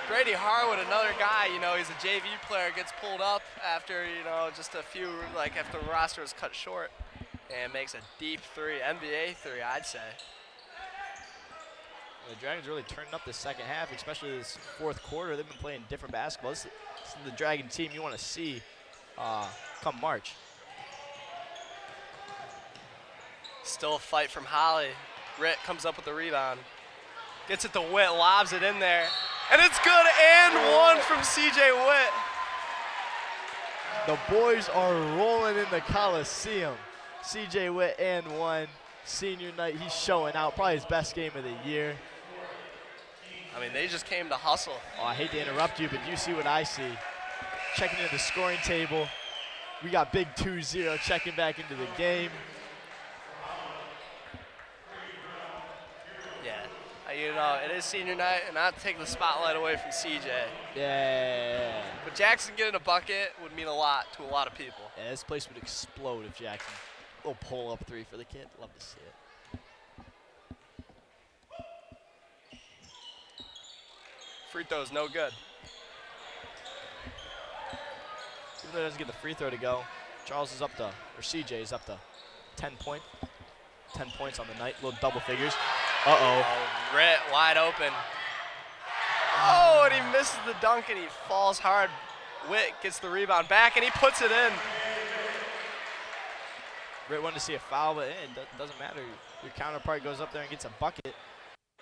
Grady Harwood, another guy, you know, he's a JV player, gets pulled up after, you know, just a few, like after the roster was cut short, and makes a deep three, NBA three, I'd say. The Dragons really turning up the second half, especially this fourth quarter. They've been playing different basketball. This is the Dragon team you want to see come March. Still a fight from Holly. Ritt comes up with the rebound. Gets it to Witt, lobs it in there. And it's good, and one from CJ Witt. The boys are rolling in the Coliseum. CJ Witt and one. Senior night, he's showing out. Probably his best game of the year. I mean, they just came to hustle. Oh, I hate to interrupt you, but you see what I see. Checking into the scoring table. We got big 2-0 checking back into the game. Yeah, you know, it is senior night, and not take the spotlight away from CJ. Yeah. But Jackson getting a bucket would mean a lot to a lot of people. Yeah, this place would explode if Jackson. Little pull-up three for the kid. Love to see it. Free throw's no good. Even though he doesn't get the free throw to go, Charles is up to, or CJ is up to 10 points on the night. Little double figures. Uh-oh. Ritt wide open. Oh, and he misses the dunk, and he falls hard. Witt gets the rebound back, and he puts it in. Ritt wanted to see a foul, but it doesn't matter. Your counterpart goes up there and gets a bucket.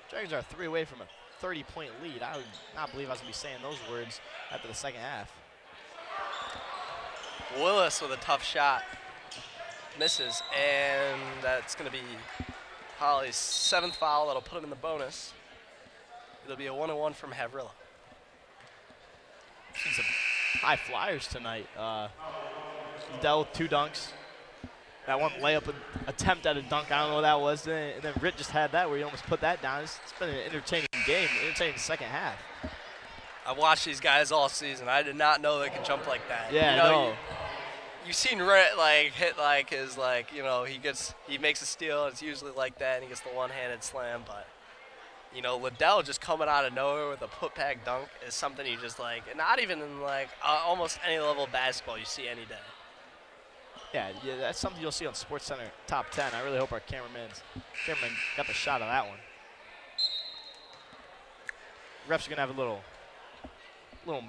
Dragons are 3 away from a 30-point lead. I would not believe I was going to be saying those words after the second half. Willis with a tough shot. Misses, and that's going to be Holly's 7th foul. That'll put him in the bonus. It'll be a 1-on-1 from Havrilla. Seen some high flyers tonight. Dell with 2 dunks. That one layup attempt at a dunk, I don't know what that was. And then Ritt just had that where he almost put that down. It's been an entertaining game, entertaining second half. I've watched these guys all season. I did not know they could jump like that. Yeah, you know, no. You've seen Ritt like hit like his you know, he makes a steal. It's usually like that, and he gets the one-handed slam. But you know, Liddell just coming out of nowhere with a put-back dunk is something you just like, not even in like almost any level of basketball you see any day. Yeah, that's something you'll see on SportsCenter Top 10. I really hope our cameraman got the shot of that one. Refs are gonna have a little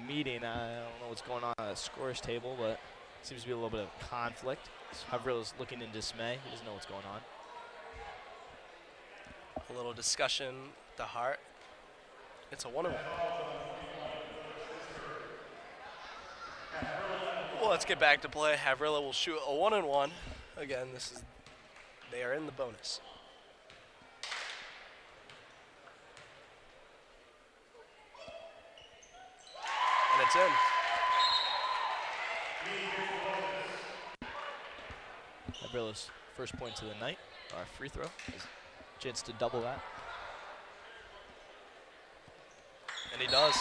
meeting. I don't know what's going on at the scores table, but seems to be a little bit of conflict. Havrilla's looking in dismay. He doesn't know what's going on. A little discussion at the heart. It's a 1-on-1. Well, let's get back to play. Havrilla will shoot a 1-on-1. Again, they are in the bonus. And it's in. Havrilla's first points of the night, our free throw. Chance to double that. And he does.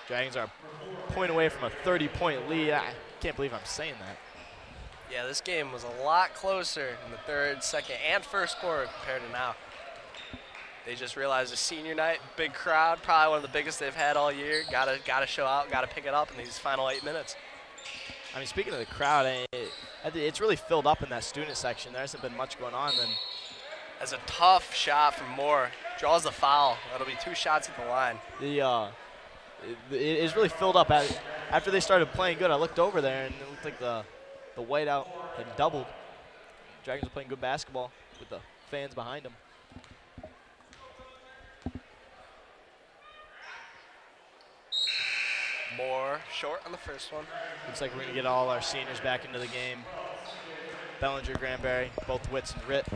Dragons are a point away from a 30-point lead. I can't believe I'm saying that. Yeah, this game was a lot closer in the third, second, and first quarter compared to now. They just realized a senior night, big crowd, probably one of the biggest they've had all year. Gotta show out, gotta pick it up in these final 8 minutes. I mean, speaking of the crowd, it's really filled up in that student section. There hasn't been much going on. Then, as a tough shot from Moore, draws the foul. That'll be 2 shots at the line. It is really filled up. After they started playing good, I looked over there and it looked like the whiteout had doubled. Dragons are playing good basketball with the fans behind them. Moore short on the first one. Looks like we're going to get all our seniors back into the game. Bellinger, Granberry, both Witts and Ritt.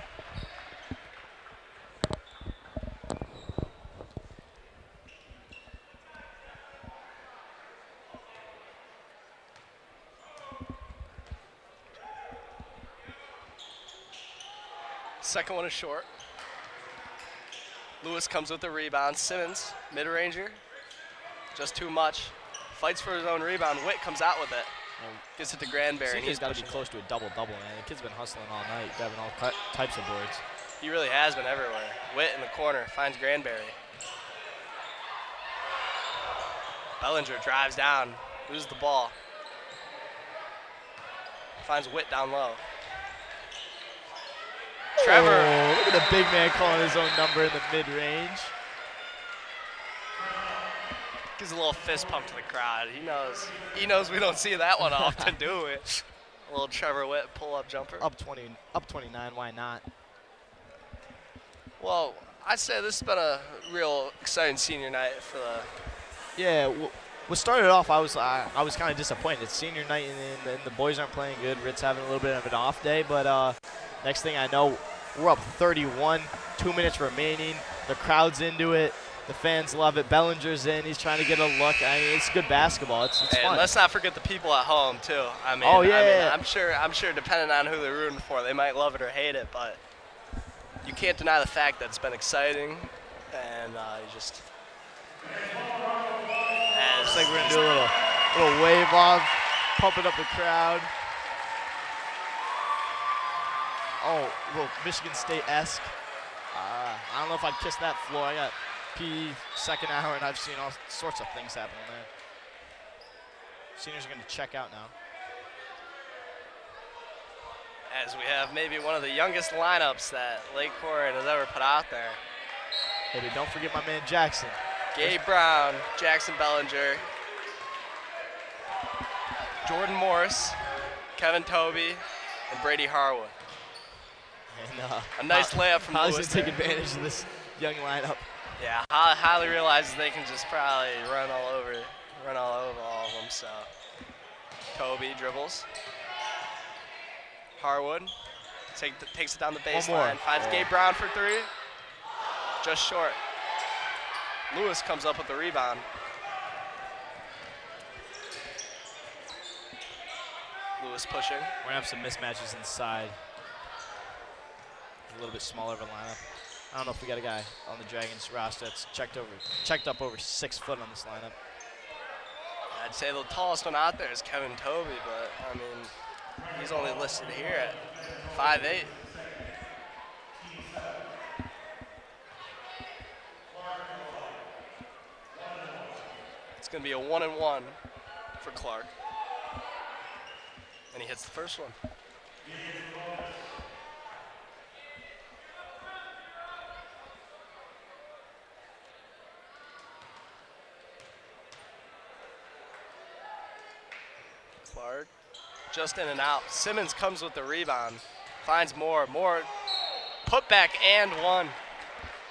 Second one is short. Lewis comes with the rebound. Simmons, mid-ranger. just too much. Fights for his own rebound. Witt comes out with it. Gets it to Granberry. He's got to be close to a double-double, man. The kid's been hustling all night, grabbing all types of boards. He really has been everywhere. Witt in the corner finds Granberry. Bellinger drives down, loses the ball. Finds Witt down low. Trevor. Oh, look at the big man calling his own number in the mid-range. Gives a little fist pump to the crowd. He knows we don't see that one often, do we? A little Trevor Witt pull-up jumper. Up 29, why not? Well, I'd say this has been a real exciting senior night for the. Yeah, what started off, I was kind of disappointed. It's senior night and the boys aren't playing good. Ritt's having a little bit of an off day, but next thing I know, we're up 31, 2 minutes remaining. The crowd's into it. The fans love it. Bellinger's in. He's trying to get a look. I mean, it's good basketball. It's fun. And let's not forget the people at home too. Oh yeah. I'm sure depending on who they're rooting for, they might love it or hate it, but you can't deny the fact that it's been exciting, and you just. Looks like we're gonna do a little wave off, pumping up the crowd. Oh, little Michigan State-esque. I don't know if I'd kiss that floor. I got PE second hour, and I've seen all sorts of things happen there. Seniors are going to check out now. As we have maybe one of the youngest lineups that Lake Orion has ever put out there. Hey, but don't forget my man Jackson. Gabe Brown, Jackson Bellinger, Jordan Morris, Kevin Toby, and Brady Harwood. And, a nice layup from Lewis. Holly's going to take advantage of this young lineup. Yeah, Holly realizes they can just probably run all over all of them. So Toby dribbles. Harwood takes it down the baseline. Finds Gabe Brown for three. Just short. Lewis comes up with the rebound. Lewis pushing. We're going to have some mismatches inside. A little bit smaller of a lineup. I don't know if we got a guy on the Dragons roster that's checked up over 6 foot on this lineup. I'd say the tallest one out there is Kevin Toby, but I mean, he's only listed here at 5'8". It's going to be a 1-and-1 for Clark. And he hits the first one. Clark just in and out. Simmons comes with the rebound, finds Moore. Moore put back and one.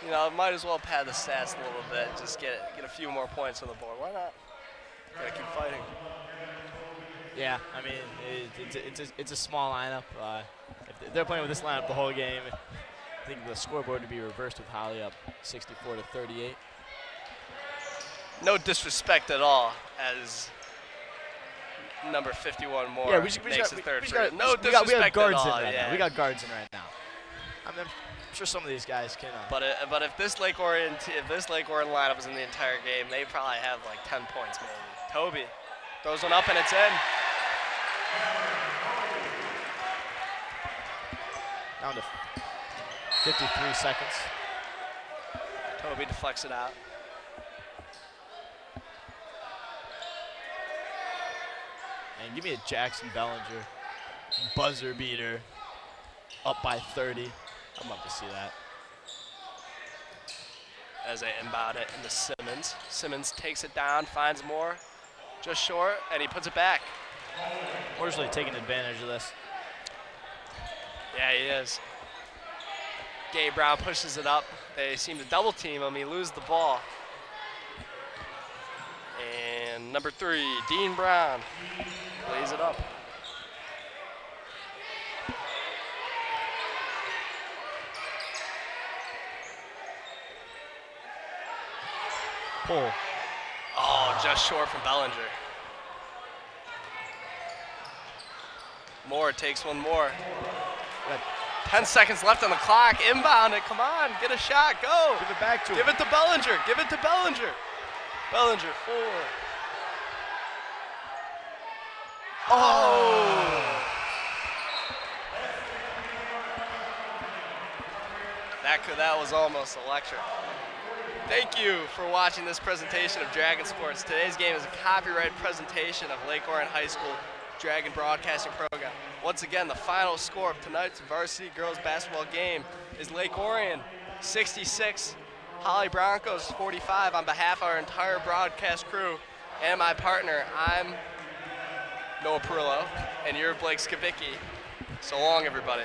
You know, might as well pad the stats a little bit, just get a few more points on the board. Why not? Gotta keep fighting. Yeah, I mean, it's a small lineup. If they're playing with this lineup the whole game, I think the scoreboard would be reversed with Holly up 64-38. No disrespect at all, as number 51 Moore makes his third free. No disrespect we have guards at all. In right now. We got guards in right now. I'm sure some of these guys can. But if this Lake Orion lineup was in the entire game, they probably have like 10 points maybe. Toby throws one up and it's in. Down to 53 seconds. Toby deflects it out. And give me a Jackson Bellinger buzzer beater up by 30. I'd love to see that. As they inbound it into Simmons. Simmons takes it down, finds Moore, just short, and he puts it back. Moore's really taking advantage of this. Yeah, he is. Gabe Brown pushes it up. They seem to double team him. He loses the ball. And number 3, Dean Brown, lays it up. Pull. Oh, just short from Bellinger. Moore takes one more. 10 seconds left on the clock. Inbound it. Come on, get a shot. Go. Give it back to him. Give it to Bellinger. Give it to Bellinger. Bellinger, 4. Oh! That was almost electric. Thank you for watching this presentation of Dragon Sports. Today's game is a copyright presentation of Lake Orion High School Dragon Broadcasting Program. Once again, the final score of tonight's varsity girls basketball game is Lake Orion 66, Holly Bronchos 45. On behalf of our entire broadcast crew and my partner, I'm Noah Perillo, and you're Blake Skavicki. So long, everybody.